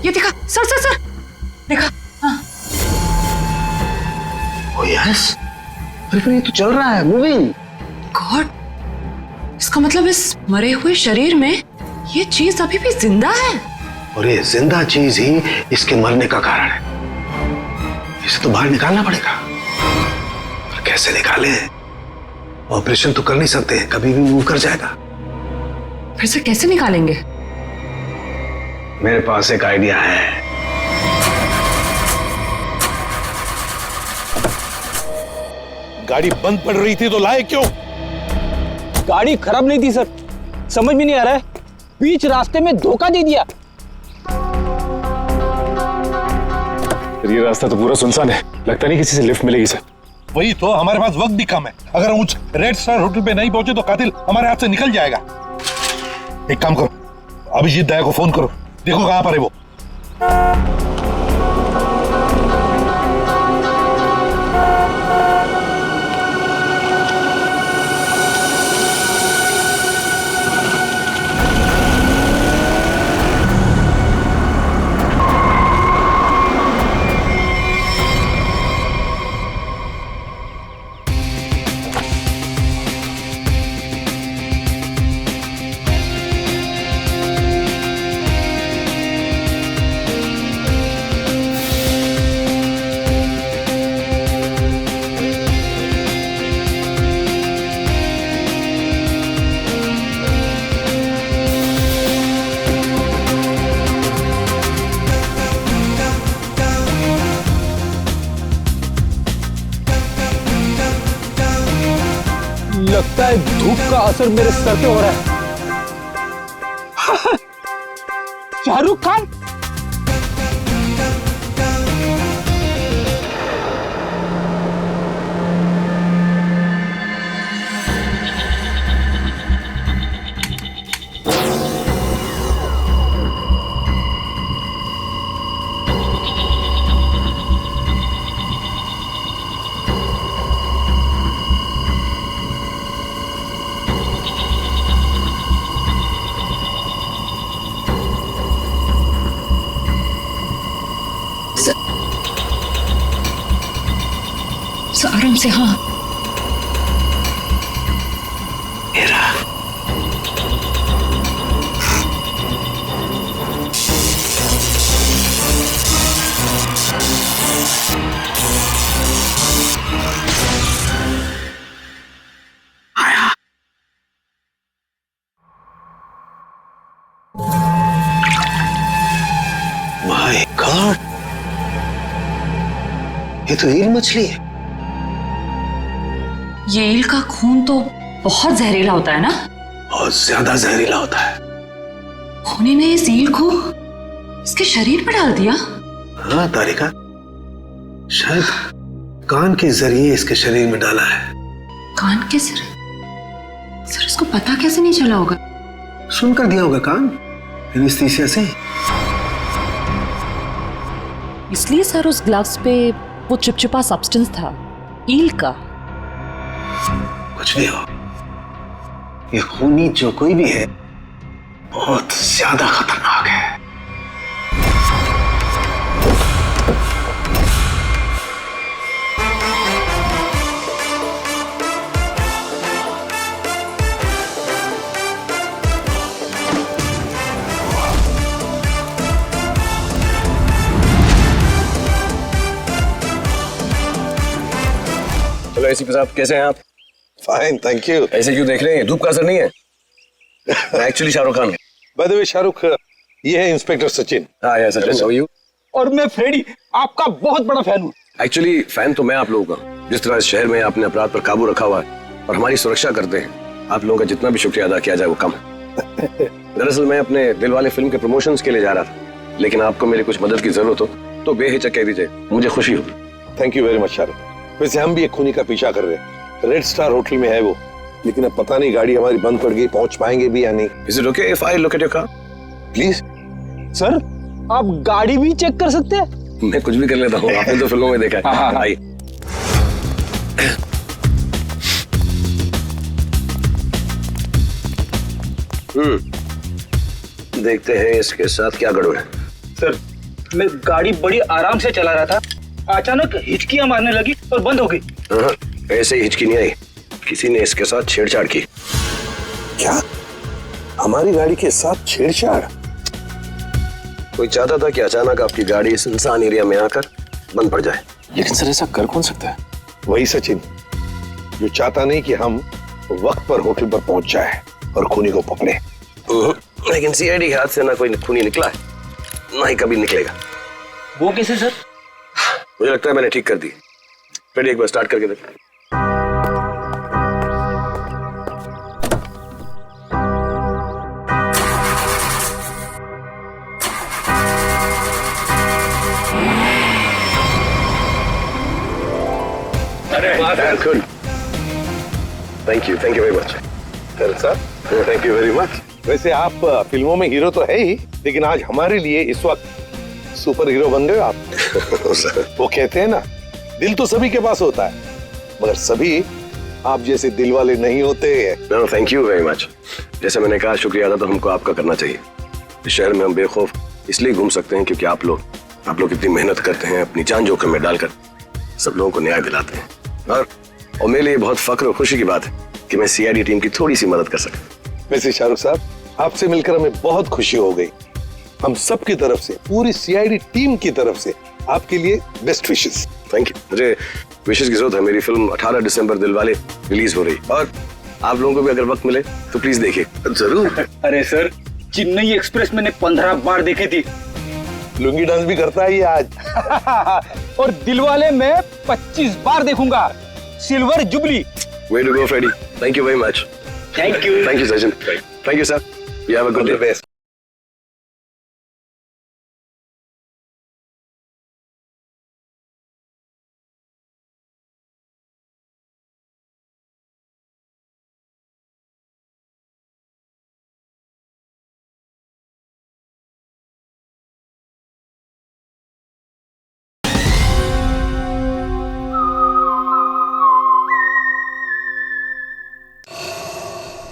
ये देखा सर, सर सर, देखा? हाँ। ओ यस, अरे फिर ये तो चल रहा है, मूविंग। गॉड, इसका मतलब इस मरे हुए शरीर में ये चीज अभी भी जिंदा है। और ये जिंदा चीज ही इसके मरने का कारण है। इसे तो बाहर निकालना पड़ेगा। पर कैसे निकाले? ऑपरेशन तो कर नहीं सकते, कभी भी मूव कर जाएगा। फिर से कैसे निकालेंगे? मेरे पास एक आइडिया है। गाड़ी बंद पड़ रही थी तो लाए क्यों? गाड़ी खराब नहीं थी सर, समझ में नहीं आ रहा है, बीच रास्ते में धोखा दे दिया। ये रास्ता तो पूरा सुनसान है, लगता नहीं किसी से लिफ्ट मिलेगी सर। वही तो, हमारे पास वक्त भी कम है। अगर हम उस रेड स्टार होटल पे नहीं पहुंचे तो कातिल हमारे हाथ से निकल जाएगा। एक काम करो, अभिजीत दया को फोन करो, देखो कहां पर है वो। लगता है धूप का असर मेरे सर पे हो रहा है। शाहरुख खान, आराम से। हाँ माय गॉड, ये तो ईल मछली है। ये ईल का खून तो बहुत जहरीला होता है ना? बहुत ज्यादा जहरीला होता है। खूनी ने इस ईल को इसके शरीर पर डाल दिया? हाँ तारिका, शायद कान के जरिए इसके शरीर में डाला है। कान के सर उसको पता कैसे नहीं चला होगा? सुनकर दिया होगा कान, एनेस्थीसिया से। इसलिए सर उस ग्लव्स पे वो चिपचिपा सब्सटेंस था, ईल का। कुछ भी हो, ये खूनी जो कोई भी है बहुत ज्यादा खतरनाक है। चलो एसीपी साहब, कैसे हैं आप? Fine, thank you. ऐसे क्यों देख रहे हैं? धूप का असर नहीं है? मैं actually Shahrukh Khan. By the way Shahrukh, ये है इंस्पेक्टर सचिन। हाँ यार सचिन, हाउ आर यू? और मैं फ्रेडी, आपका बहुत बड़ा फैन हूँ। एक्चुअली फैन तो मैं आप लोगों का। जिस तरह इस शहर में आपने अपराध पर काबू रखा हुआ है और हमारी सुरक्षा करते हैं, आप लोगों का जितना भी शुक्रिया अदा किया जाए वो कम है। दरअसल मैं अपने दिलवाले फिल्म के प्रमोशंस के लिए जा रहा था, लेकिन आपको मेरी कुछ मदद की जरूरत हो तो बेहिचक कह दीजिए, मुझे खुशी हो। Thank you very much Shahrukh. वैसे हम भी एक खूनी का पीछा कर रहे हैं, रेड स्टार होटल में है वो, लेकिन अब पता नहीं गाड़ी हमारी बंद पड़ गई, पहुंच पाएंगे भी या नहीं। Is it okay if I look at your car? Please sir, आप गाड़ी भी चेक कर सकते हैं? मैं कुछ भी कर लेता हूँ, आपने तो फिल्मों में देखा है। आइए। देखते हैं इसके साथ क्या गड़बड़ है। सर, मैं गाड़ी बड़ी आराम से चला रहा था, अचानक हिचकियां मारने लगी और बंद हो गई। ऐसे ही हिचकी नहीं आई, किसी ने इसके साथ छेड़छाड़ की। क्या? हमारी गाड़ी के साथ छेड़छाड़? कोई चाहता था कि अचानक आपकी गाड़ी सुनसान एरिया में आकर बंद पड़ जाए। लेकिन सर, ऐसा कर कौन सकता है? वही सचिन, जो चाहता नहीं कि हम वक्त पर होटल पर पहुंच जाए और खूनी को पकड़े। लेकिन सीआईडी के हाथ से ना कोई खूनी निकला है, ना ही कभी निकलेगा। वो कैसे सर? मुझे लगता है मैंने ठीक कर दी। फिर एक बार स्टार्ट करके देख। Good, thank you very much. Sir thank you very much. वैसे आप फिल्मों में हीरो तो है ही, लेकिन आज हमारे लिए इस वक्त सुपर हीरो बन गए आप। वो कहते हैं ना, दिल तो सभी के पास होता है, मगर सभी आप जैसे दिल वाले नहीं होते। No thank you very much. जैसे मैंने कहा, शुक्रिया अदा तो हमको आपका करना चाहिए। इस शहर में हम बेखौफ इसलिए घूम सकते हैं क्योंकि आप लोग इतनी मेहनत करते हैं, अपनी जान जोखिम में डालकर सब लोगों को न्याय दिलाते हैं। और मेरे लिए बहुत फख्र और खुशी की बात है कि मैं सीआईडी टीम की थोड़ी सी मदद कर सका। वैसे शाहरुख साहब, आपसे मिलकर हमें बहुत खुशी हो गई। हम सब की तरफ से, पूरी सीआईडी टीम की तरफ से आपके लिए बेस्ट विशेस। Thank you. मुझे विशेष की जरूरत है। मेरी फिल्म 18 दिसंबर दिलवाले रिलीज हो रही, और आप लोगों को भी अगर वक्त मिले तो प्लीज देखिए। जरूर। अरे सर, चेन्नई एक्सप्रेस मैंने 15 बार देखी थी। लुंगी डांस भी करता है ये आज। और दिलवाले मैं 25 बार देखूंगा। Silver jubilee. Way to go, Freddy. Thank you very much. Thank you. Thank you, Sachin. Thank you, sir. You have a good day.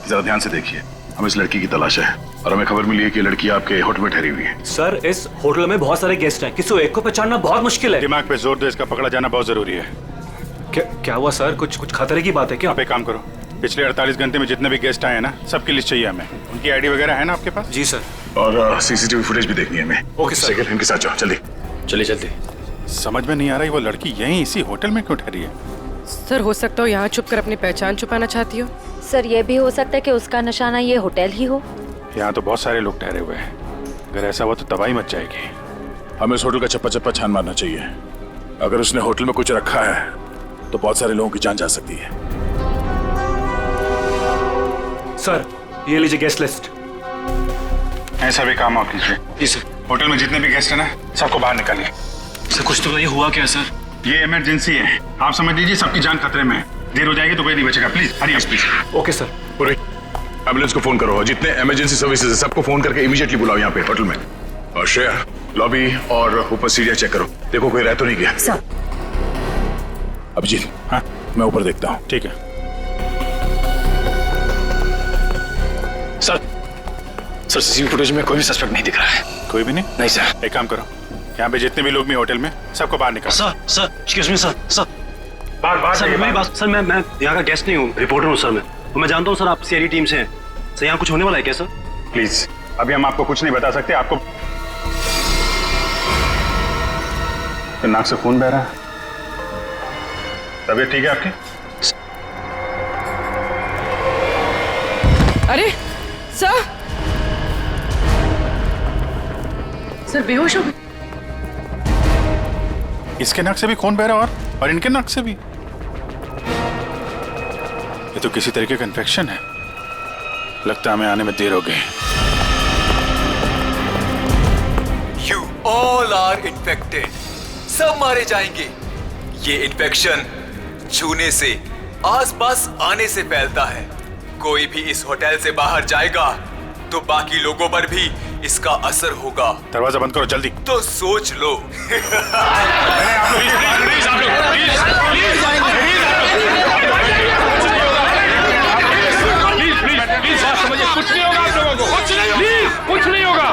जरा ध्यान से देखिए, हम इस लड़की की तलाश है और हमें खबर मिली है कि ये लड़की आपके होटल में ठहरी हुई है। सर, इस होटल में बहुत सारे गेस्ट हैं, किसी एक को पहचानना बहुत मुश्किल है। दिमाग पे जोर दो, इसका पकड़ा जाना बहुत जरूरी है। क्या हुआ सर? कुछ खतरे की बात है क्या? आप एक काम करो, पिछले 48 घंटे में जितने भी गेस्ट आए हैं ना, सबकी लिस्ट चाहिए हमें। उनकी आईडी वगैरह है ना आपके पास? जी सर। और सीसीटीवी फुटेज भी देखनी है हमें। Okay sir. इनके साथ जाओ, जल्दी। चलिए जल्दी। समझ में नहीं आ रही वो लड़की यहीं इसी होटल में क्यों ठहरी है? सर, हो सकता हो यहाँ छुप कर अपनी पहचान छुपाना चाहती हो। सर, ये भी हो सकता है कि उसका निशाना ये होटल ही हो। यहाँ तो बहुत सारे लोग ठहरे हुए हैं, अगर ऐसा हुआ तो तबाही मच जाएगी। हमें इस होटल का चप्पा चप्पा छान मारना चाहिए। अगर उसने होटल में कुछ रखा है तो बहुत सारे लोगों की जान जा सकती है। सर, ये लीजिए गेस्ट लिस्ट। ऐसा भी काम आप कीजिए। जी सर। होटल में जितने भी गेस्ट हैं ना, सबको बाहर निकालिए। सर, कुछ तो नहीं हुआ क्या सर? ये इमरजेंसी है, आप समझ लीजिए सबकी जान खतरे में है। देर हो जाएगी तो कोई नहीं बचेगा। Please hurry up please. Okay sir. पूरी एम्बुलेंस को फोन करो और जितने इमरजेंसी सर्विसेज है सबको फोन करके इमीडिएटली बुलाओ यहाँ पे होटल में। और श्रेया, लॉबी और ऊपर सीढ़ियाँ चेक करो, देखो कोई रह तो नहीं गया। सर। अभिजीत, हाँ मैं ऊपर देखता हूँ। ठीक है सर। सर, सीसीटीवी फुटेज में कोई भी सस्पेक्ट नहीं दिख रहा है। कोई भी नहीं? नहीं सर। एक काम करो, यहाँ पे जितने भी लोग भी होटल में, सबको बाहर निकालो। Sir, excuse me sir. बाहर सर, मेरी बात। सर, मैं यहाँ का गेस्ट नहीं हूँ, रिपोर्टर हूँ सर। मैं जानता हूँ सर आप सीआईडी टीम से हैं। सर, यहाँ कुछ होने वाला है क्या सर? प्लीज, अभी हम आपको कुछ नहीं बता सकते। आपको नाक से खून बह रहा है, तबीयत ठीक है आपकी? अरे सर, सर बेहोश हो गए। इसके नाक से भी खून बह रहा और इनके नाक से भी। ये तो किसी तरीके का इन्फेक्शन है। लगता है हमें आने में देर हो गई। You all are infected. सब मारे जाएंगे। ये इन्फेक्शन छूने से, आसपास आने से फैलता है। कोई भी इस होटल से बाहर जाएगा तो बाकी लोगों पर भी इसका असर होगा। दरवाजा बंद करो जल्दी। तो सोच लो। कुछ नहीं होगा आप लोगों को। कुछ नहीं होगा।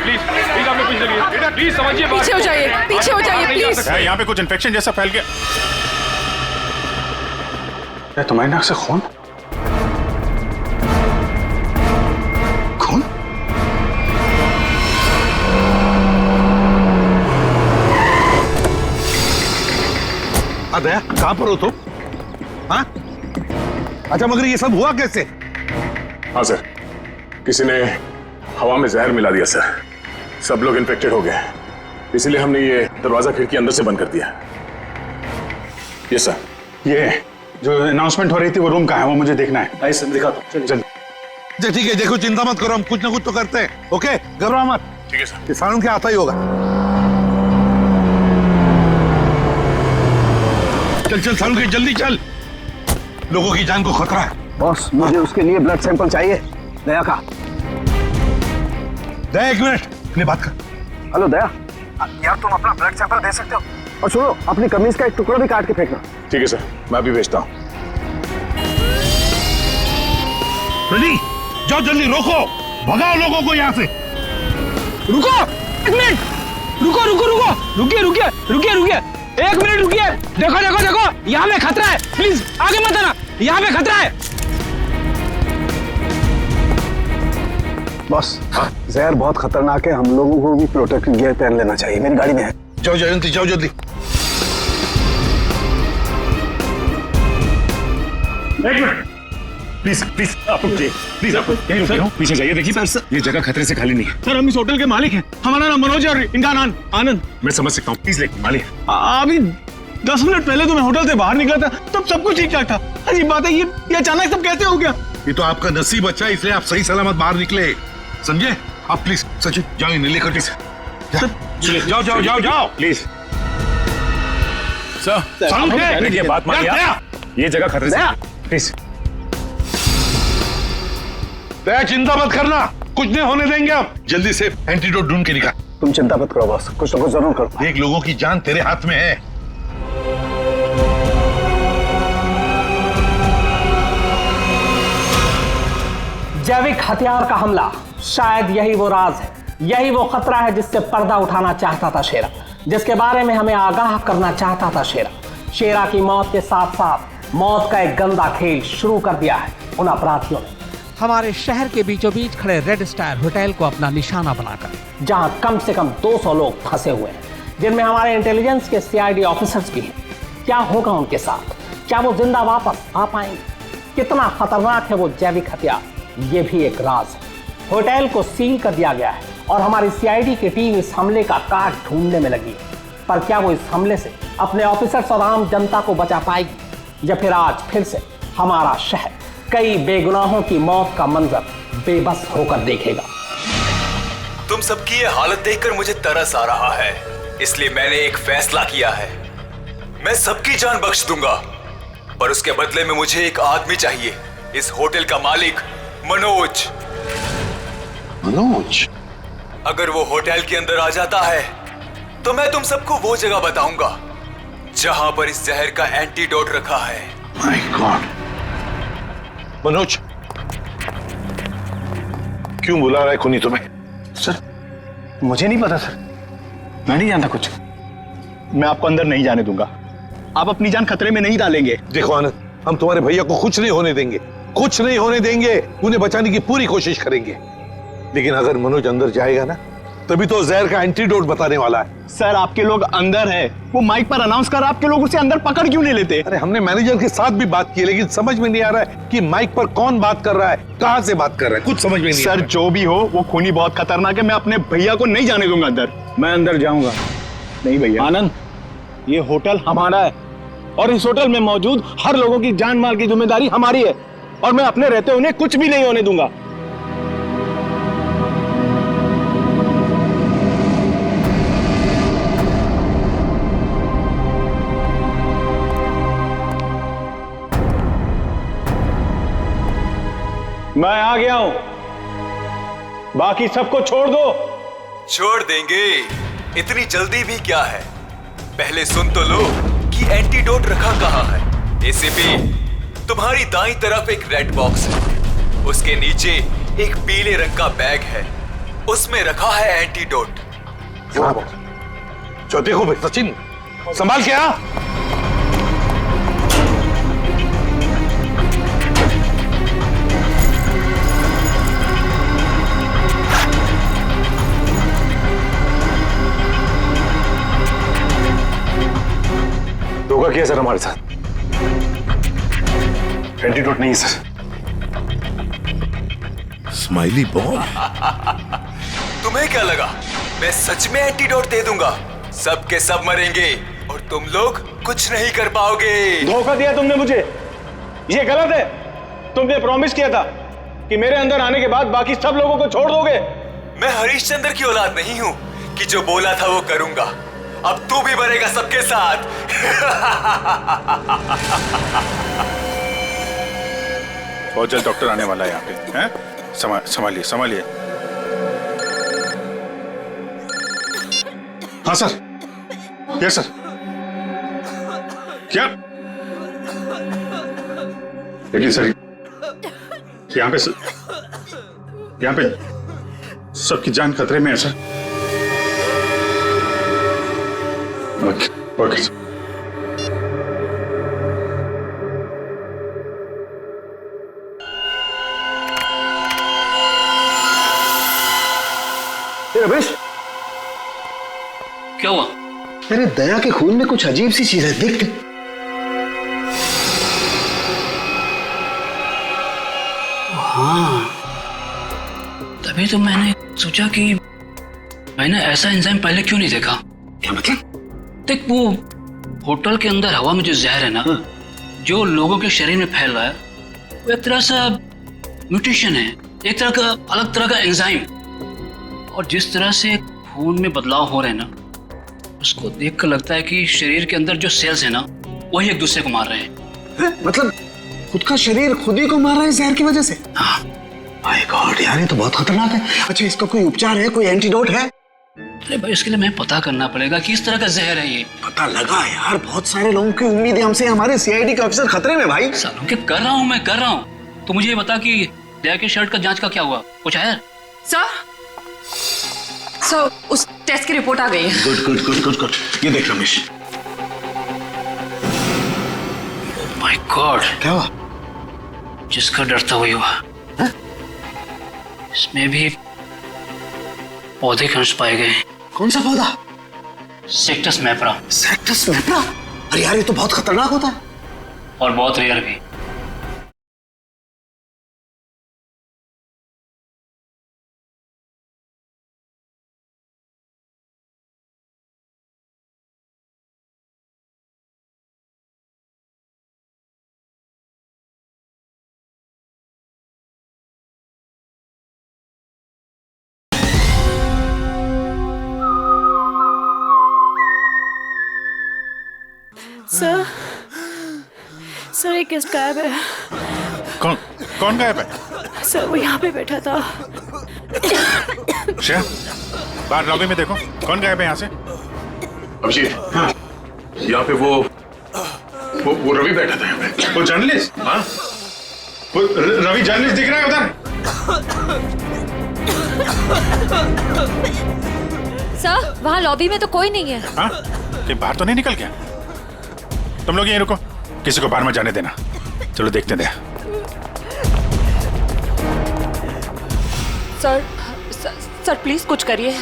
प्लीज आप लोग पीछे चलिए। प्लीज समझिए। पीछे हो जाइए, पीछे हो जाइए प्लीज। यहाँ पे कुछ इन्फेक्शन जैसा फैल गया। तुम्हारी नाक से खून? दया, कहां पर हो तुम? हाँ? अच्छा, मगर ये सब हुआ कैसे? हाँ सर, किसी ने हवा में जहर मिला दिया सर। सब लोग इन्फेक्टेड हो गए, इसीलिए हमने ये दरवाजा खिड़की अंदर से बंद कर दिया। ये सर, ये जो अनाउंसमेंट हो रही थी वो रूम कहाँ है, वो मुझे देखना है। आइए सर, दिखाता हूँ। चलिए। ठीक है, देखो चिंता मत करो, हम कुछ ना कुछ तो करते हैं। ओके, घबराओ मत। ठीक है सर। किसानों के आता ही होगा। चल चल सालू के जल्दी चल, लोगों की जान को खतरा है। बॉस मुझे उसके लिए ब्लड सैंपल चाहिए, दया का। दया एक मिनट, अपनी बात कर। हेलो दया, यार तुम अपना ब्लड सैंपल दे सकते हो? और सुनो, अपनी कमीज का एक टुकड़ा भी काट के फेंकना। ठीक है सर, मैं अभी भेजता हूँ। रेडी, जाओ जल्दी, रोको, भगाओ लोगों को यहाँ से। रुको एक मिनट, रुको रुको रुको, रुकिए रुकिए रुकिए रुकिए, एक मिनट रुकिए। देखो देखो देखो, यहाँ में खतरा है, प्लीज आगे मत आना, यहाँ में खतरा है। बॉस जहर बहुत खतरनाक है, हम लोगों को भी प्रोटेक्टिव गियर पहन लेना चाहिए। मेरी गाड़ी में है। जाओ जयंती, जाओ जल्दी। एक मिनट प्लीज प्लीज, आप प्लीज आप यहीं रुकिए, पीछे जाइए। देखिए सर, ये जगह खतरे से खाली नहीं है। सर हम इस होटल के मालिक हैं, हमारा नाम मनोज है और इनका नाम आनंद। मैं समझ सकता हूँ, प्लीज लेकिन मालिक अभी 10 मिनट पहले तो मैं होटल से बाहर निकला था, तब सब कुछ ठीक ठाक था। अजीब बात है, ये अचानक सब कैसे हो गया? ये तो आपका नसीब अच्छा है, इसलिए आप सही सलामत बाहर निकले, समझे? आप प्लीज सचिन जाओ, इन्हें लेकर जाओ जाओ जाओ जाओ प्लीज। सर ये बात मानिए, ये जगह खतरे से प्लीज। दया चिंता मत करना, कुछ नहीं होने देंगे। आप जल्दी से एंटीडोट ढूंढ के निकाल। तुम चिंता मत करो बॉस, कुछ ना कुछ जरूर करो। देख, लोगों की जान तेरे हाथ में है। जैविक हथियार का हमला, शायद यही वो राज है, यही वो खतरा है जिससे पर्दा उठाना चाहता था शेरा, जिसके बारे में हमें आगाह करना चाहता था शेरा। शेरा की मौत के साथ साथ मौत का एक गंदा खेल शुरू कर दिया है उन अपराधियों ने। हमारे शहर के बीचों बीच खड़े रेड स्टार होटल को अपना निशाना बनाकर, जहां कम से कम 200 लोग फंसे हुए हैं, जिनमें हमारे इंटेलिजेंस के CID ऑफिसर्स भी हैं। क्या होगा उनके साथ? क्या वो जिंदा वापस आ पाएंगे? कितना खतरनाक है वो जैविक हथियार, ये भी एक राज है। होटल को सील कर दिया गया है और हमारी CID की टीम इस हमले का काट ढूंढने में लगी है। पर क्या वो इस हमले से अपने ऑफिसर्स और आम जनता को बचा पाएगी, या फिर आज फिर से हमारा शहर कई बेगुनाहों की मौत का मंजर बेबस होकर देखेगा? तुम सबकी ये हालत देखकर मुझे तरस आ रहा है, इसलिए मैंने एक फैसला किया है। मैं सबकी जान बख्श दूंगा, पर उसके बदले में मुझे एक आदमी चाहिए, इस होटल का मालिक मनोज। मनोज? अगर वो होटल के अंदर आ जाता है तो मैं तुम सबको वो जगह बताऊंगा जहां पर इस जहर का एंटीडोट रखा है। My God. मनोज, क्यों बुला रहा है खूनी तुम्हें? सर मुझे नहीं पता सर, मैं नहीं जानता कुछ। मैं आपको अंदर नहीं जाने दूंगा, आप अपनी जान खतरे में नहीं डालेंगे। देखो आनंद, हम तुम्हारे भैया को कुछ नहीं होने देंगे, कुछ नहीं होने देंगे। उन्हें बचाने की पूरी कोशिश करेंगे, लेकिन अगर मनोज अंदर जाएगा ना, तभी तो जहर का एंटीडोट बताने वाला है। सर आपके लोग अंदर है, वो माइक पर अनाउंस कर, आपके लोग उसे अंदर पकड़ क्यों नहीं लेते? अरे हमने मैनेजर के साथ भी बात की, लेकिन समझ में नहीं आ रहा है कि माइक पर कौन बात कर रहा है, कहां से बात कर रहा है, कुछ समझ में नहीं। सर जो भी हो, वो खूनी बहुत खतरनाक है, मैं अपने भैया को नहीं जाने दूंगा अंदर। मैं अंदर जाऊंगा नहीं भैया। आनंद, ये होटल हमारा है और इस होटल में मौजूद हर लोगों की जान माल की जिम्मेदारी हमारी है, और मैं अपने रहते उन्हें कुछ भी नहीं होने दूंगा। मैं आ गया हूं, बाकी सबको छोड़ दो। छोड़ देंगे, इतनी जल्दी भी क्या है? पहले सुन तो लो कि एंटीडोट रखा कहां है। ACP, तुम्हारी दाईं तरफ एक रेड बॉक्स है, उसके नीचे एक पीले रंग का बैग है, उसमें रखा है एंटीडोट। जो देखो भाई सचिन, संभाल के आ। धोखा किया सर हमारे साथ, एंटीडोट नहीं सर। Smiley bomb? तुम्हें क्या लगा मैं सच में एंटीडोट दे दूंगा? सब के सब मरेंगे और तुम लोग कुछ नहीं कर पाओगे। धोखा दिया तुमने मुझे, ये गलत है। तुमने प्रॉमिस किया था कि मेरे अंदर आने के बाद बाकी सब लोगों को छोड़ दोगे। मैं हरीशचंद्र की औलाद नहीं हूं कि जो बोला था वो करूंगा। अब तू भी मरेगा सबके साथ। बहुत जल्द डॉक्टर आने वाला है यहाँ पे, हैं? संभालिए संभालिए। हाँ सर। Yes sir. क्या? देखिए सर, यहाँ पे सबकी जान खतरे में है सर। Okay sir. रमेश, क्या हुआ? अरे दया के खून में कुछ अजीब सी चीज है, देख। हाँ, तभी तो मैंने सोचा कि मैंने ऐसा एंजाइम पहले क्यों नहीं देखा। क्या मतलब? देख, वो होटल के अंदर हवा में जो जहर है ना, जो लोगों के शरीर में फैल रहा है, वो एक तरह से म्यूटेशन है, एक तरह का अलग तरह का एंजाइम। और जिस तरह से खून में बदलाव हो रहे हैं ना, उसको देखकर लगता है कि शरीर के अंदर जो सेल्स है ना, वही एक दूसरे को मार रहे हैं। मतलब खुद का शरीर खुद ही को मार रहा है जहर की वजह से? हाँ। माय गॉड यार, ये तो बहुत खतरनाक है। अच्छा, इसका कोई उपचार है, कोई एंटीडोट है? अरे भाई, इसके लिए मैं पता करना पड़ेगा कि इस तरह का जहर है ये। पता लगा यार, बहुत सारे लोगों की उम्मीद है हमसे, हमारे सीआईडी के ऑफिसर खतरे में भाई। सालों के कर रहा हूँ मैं, कर रहा हूँ। तो मुझे ये बता कि दया के शर्ट का जांच का क्या हुआ, कुछ आया? सर, उस टेस्ट की रिपोर्ट आ गई है। Good good good good good. ये देख रमेश। माय गॉड, क्या हुआ? जिसका डर था वही हुआ। इसमें भी पौधे के अंश पाए गए। कौन सा पौधा? सेक्टस मैप्रा। सेक्टस मैप्रा? अरे यार, ये तो बहुत खतरनाक होता है और बहुत रेयर भी। सर एक गेस्ट गायब है। कौन गायब है? सर वो यहाँ पे बैठा था। श्रेया, बाहर लॉबी में देखो, कौन गायब है यहाँ से? अभिजीत, हाँ, यहाँ पे वो रवि बैठा था यहाँ पे। वो जर्नलिस्ट? हाँ, वो रवि जर्नलिस्ट दिख रहा है उधर? सर, वहाँ लॉबी में तो कोई नहीं है। हाँ? कि बाहर तो नहीं निकल गया? तुम लोग यहीं रुको, किसी को बाहर मत जाने देना। चलो देखते दे। सर प्लीज कुछ करिए।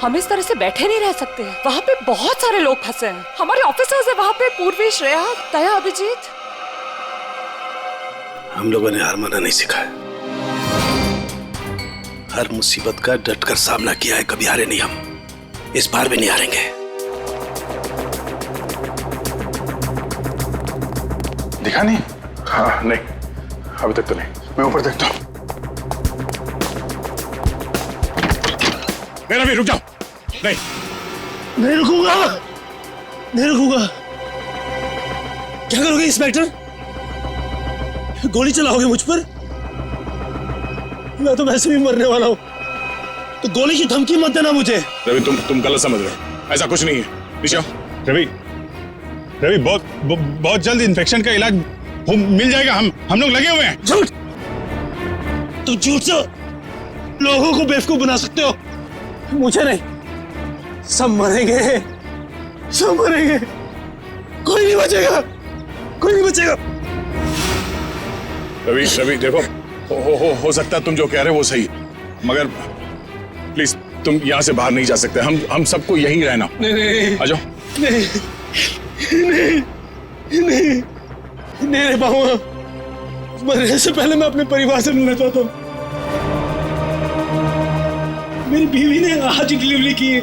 हम इस तरह से बैठे नहीं रह सकते। वहाँ पे बहुत सारे लोग फंसे हैं। हमारे ऑफिसर्स है वहाँ पे, पूर्वी, श्रेया, दया, अभिजीत। हम लोगों ने हार माना नहीं सीखा है। हर मुसीबत का डटकर सामना किया है, कभी हारे नहीं हम। इस बार भी नहीं हारेंगे। दिखा नहीं? हाँ, नहीं, अभी तक तो नहीं। मैं ऊपर देखता हूँ। मेरा भी रुक जाओ। नहीं, नहीं रुकूंगा, नहीं रुकूंगा। क्या करोगे इंस्पेक्टर? गोली चलाओगे मुझ पर? मैं तो वैसे भी मरने वाला हूँ, तो गोली की धमकी मत देना मुझे। रवि, तुम गलत समझ रहे हो। ऐसा कुछ नहीं है। नीचे आओ। रवि, बहुत जल्द इन्फेक्शन का इलाज मिल जाएगा। हम लोग लगे हुए हैं। झूठ! तुम झूठ से लोगों को बेवकूफ बना सकते हो, मुझे नहीं। सब मरेंगे, सब मरेंगे, कोई नहीं बचेगा, कोई नहीं बचेगा। रवि देखो, हो सकता है तुम जो कह रहे हो वो सही, मगर प्लीज तुम यहाँ से बाहर नहीं जा सकते। हम सबको यहीं रहना। नहीं, आ जाओ। नहीं, नहीं रह पाऊंगा। मरने से पहले मैं अपने परिवार से मिलना चाहता हूँ। मेरी बीवी ने आज डिलीवरी की है,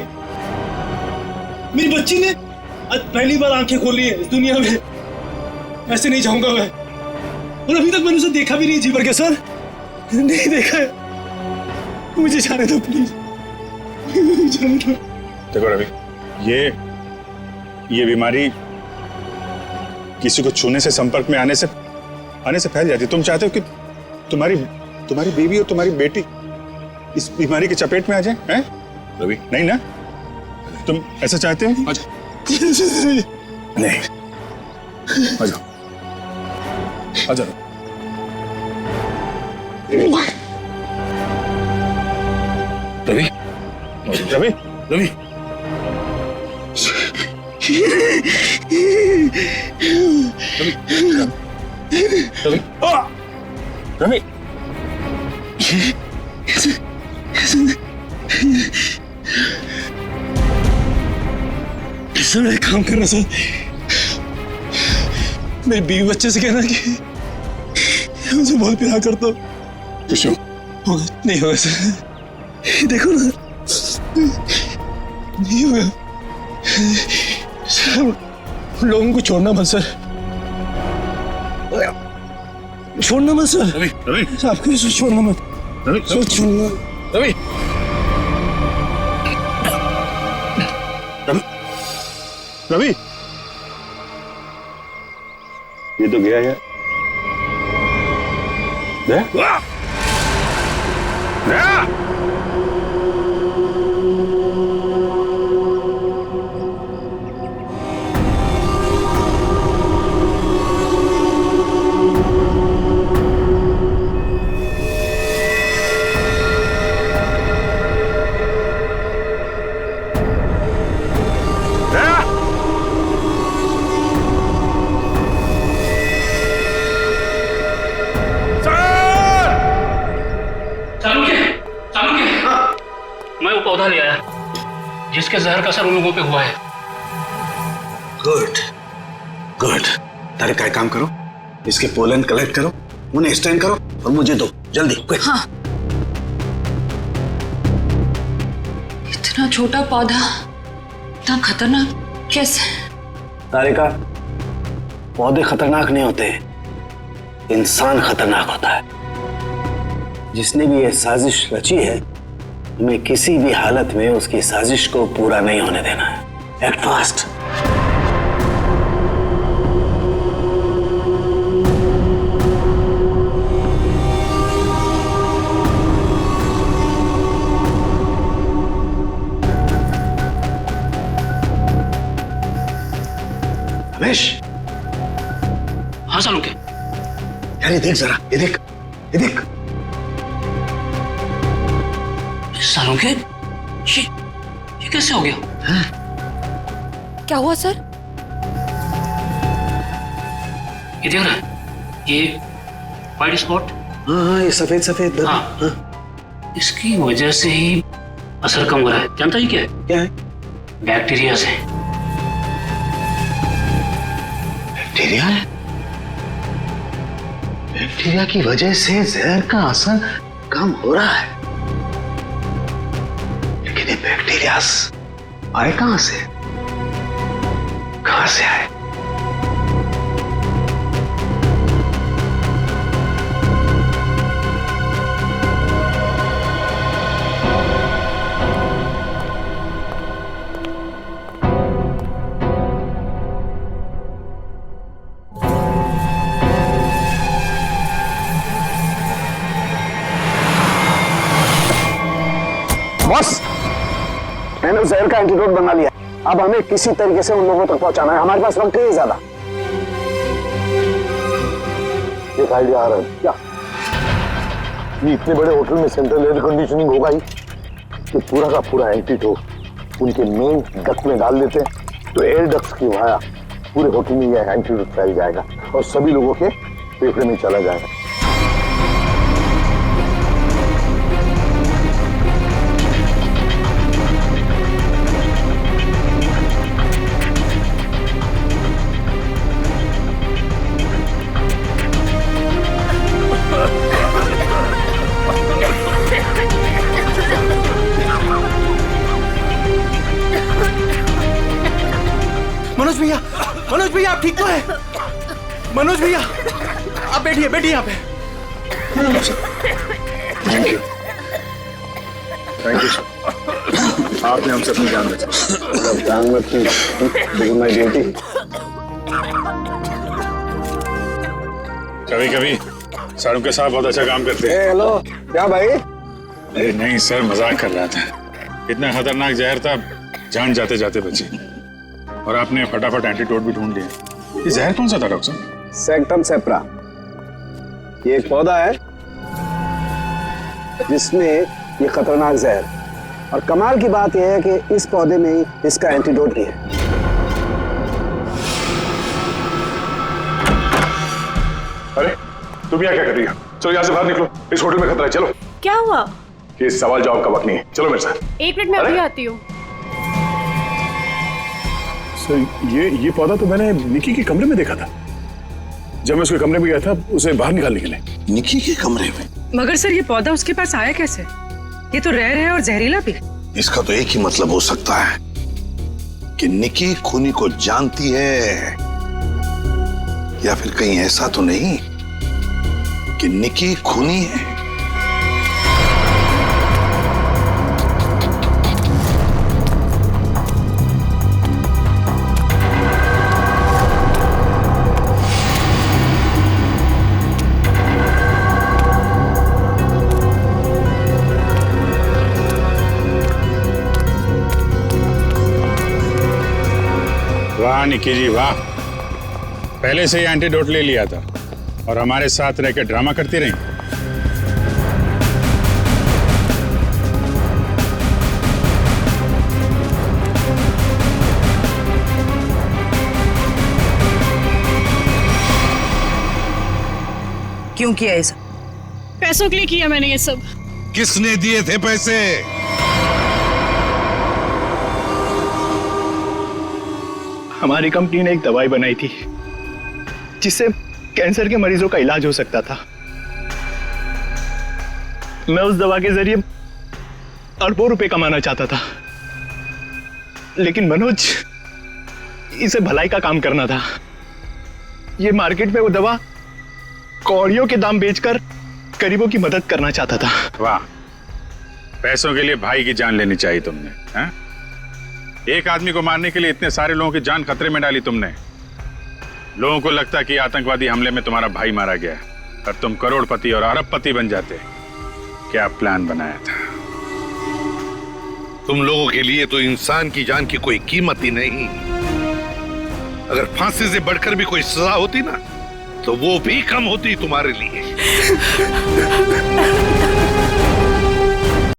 मेरी बच्ची ने आज पहली बार आंखें खोली है इस दुनिया में। ऐसे नहीं जाऊंगा मैं, और अभी तक मैंने उसे देखा भी नहीं जी भर के। सर, नहीं देखा है, मुझे जाने दो प्लीज, जाने दो। देखो रवि, ये बीमारी किसी को छूने से, संपर्क में आने से फैल जाती है। तुम चाहते हो कि तुम्हारी बीवी और तुम्हारी बेटी इस बीमारी की चपेट में आ जाए? हैं रवि? नहीं ना, तुम ऐसा चाहते हो? आ जाओ। नहीं, आ जाओ, आ जाओ। रवि, रवि, रवि, रवि, रवि, मैं काम कर रहा था, मेरी बीवी बच्चे से कहना कि मुझे बहुत प्यार करता हूँ। नहीं होगा सर, देखो ना, नहीं होगा सर। लोगों को छोड़ना मत सर, छोड़ना मत सर। रवि, रवि, आपको छोड़ना मत, रवि, छोड़ना। रवि, रवि, ये तो गया यार। गया? मैं वो पौधा ले आया जिसके जहर का असर उन लोगों पे हुआ है। Good good. तारे का काम करो, इसके पोलन कलेक्ट करो, उन्हें स्टैंड करो और मुझे दो जल्दी। हाँ। इतना छोटा पौधा इतना खतरनाक कैसे? तारिका, पौधे खतरनाक नहीं होते, इंसान खतरनाक होता है। जिसने भी ये साजिश रची है, हमें किसी भी हालत में उसकी साजिश को पूरा नहीं होने देना है। Act fast. रमेश। हाँ सालुंके। यार ये देख जरा, ये देख, ये देख। सालुंके, ये कैसे हो गया? क्या हुआ सर? ये देख रहा है, ये वाइट स्पॉट। हाँ, ये सफेद सफेद। हाँ, इसकी वजह से ही असर कम हो रहा है। जानता ही क्या है? क्या है? बैक्टीरिया से। बैक्टीरिया है? बैक्टीरिया की वजह से जहर का असर कम हो रहा है, लेकिन ये बैक्टीरिया आए कहां से? कहां से आए? बॉस, मैंने उस जहर का एंटीडोट बना लिया। अब हमें किसी तरीके से उन लोगों तक पहुंचाना है। हमारे पास वक्त नहीं है ज्यादा। एक आइडिया आ रहा है। क्या? ये इतने बड़े होटल में सेंट्रल एयर कंडीशनिंग होगा ही कि पूरा का पूरा एंटीडोट उनके मेन डक्ट में डाल देते हैं, तो एयर डक्ट की वाया पूरे होटल में यह एंटीडोट फैल जाएगा और सभी लोगों के फेफड़े में चला जाएगा। मनोज भैया आप ठीक तो है? मनोज भैया आप बैठिए, बैठिए यहाँ पे। Thank you, thank you sir. आपने हमसे अपनी जान बचाई। जान मत की माय ड्यूटी। कभी कभी सड़क के साथ बहुत अच्छा काम करते हैं। हेलो, क्या भाई? अरे नहीं सर, मजाक कर रहा था। इतना खतरनाक जहर था, जान जाते जाते बची। और आपने फटाफट एंटीडोट भी ढूंढ लिया। ये जहर कौन सा था डॉक्टर साहब? सेक्टम सेप्रा। ये एक पौधा है जिसमें ये खतरनाक जहर, और कमाल की बात यह है कि इस पौधे में ही इसका एंटीडोट भी है। अरे तुम यहाँ क्या कर रही हो? चलो यहाँ से बाहर निकलो, इस होटल में खतरा है। चलो। क्या हुआ? ये सवाल जवाब का वक्त नहीं है, चलो मेरे साथ। एक मिनट में अभी आती हूँ। सर ये पौधा तो मैंने निकी के कमरे में देखा था। जब मैं उसके कमरे में गया था उसे बाहर निकालने के लिए। निकी के कमरे में? मगर सर ये पौधा उसके पास आया कैसे? ये तो रेयर है और जहरीला भी। इसका तो एक ही मतलब हो सकता है कि निकी खूनी को जानती है, या फिर कहीं ऐसा तो नहीं कि निकी खूनी है। वाह निकी जी वाह, पहले से ही एंटीडोट ले लिया था और हमारे साथ रहकर ड्रामा करती रही। क्यों किया ये सब? पैसों के लिए किया मैंने ये सब। किसने दिए थे पैसे? हमारी कंपनी ने एक दवाई बनाई थी जिससे कैंसर के मरीजों का इलाज हो सकता था। मैं उस दवा के जरिए अरबों रुपए कमाना चाहता था, लेकिन मनोज इसे भलाई का काम करना था। ये मार्केट में वो दवा कौड़ियों के दाम बेचकर गरीबों की मदद करना चाहता था। वाह, पैसों के लिए भाई की जान लेनी चाहिए तुमने, हैं? एक आदमी को मारने के लिए इतने सारे लोगों की जान खतरे में डाली तुमने। लोगों को लगता कि आतंकवादी हमले में तुम्हारा भाई मारा गया और तुम करोड़पति और अरबपति बन जाते। क्या प्लान बनाया था? तुम लोगों के लिए तो इंसान की जान की कोई कीमत ही नहीं। अगर फांसी से बढ़कर भी कोई सजा होती ना, तो वो भी कम होती तुम्हारे लिए।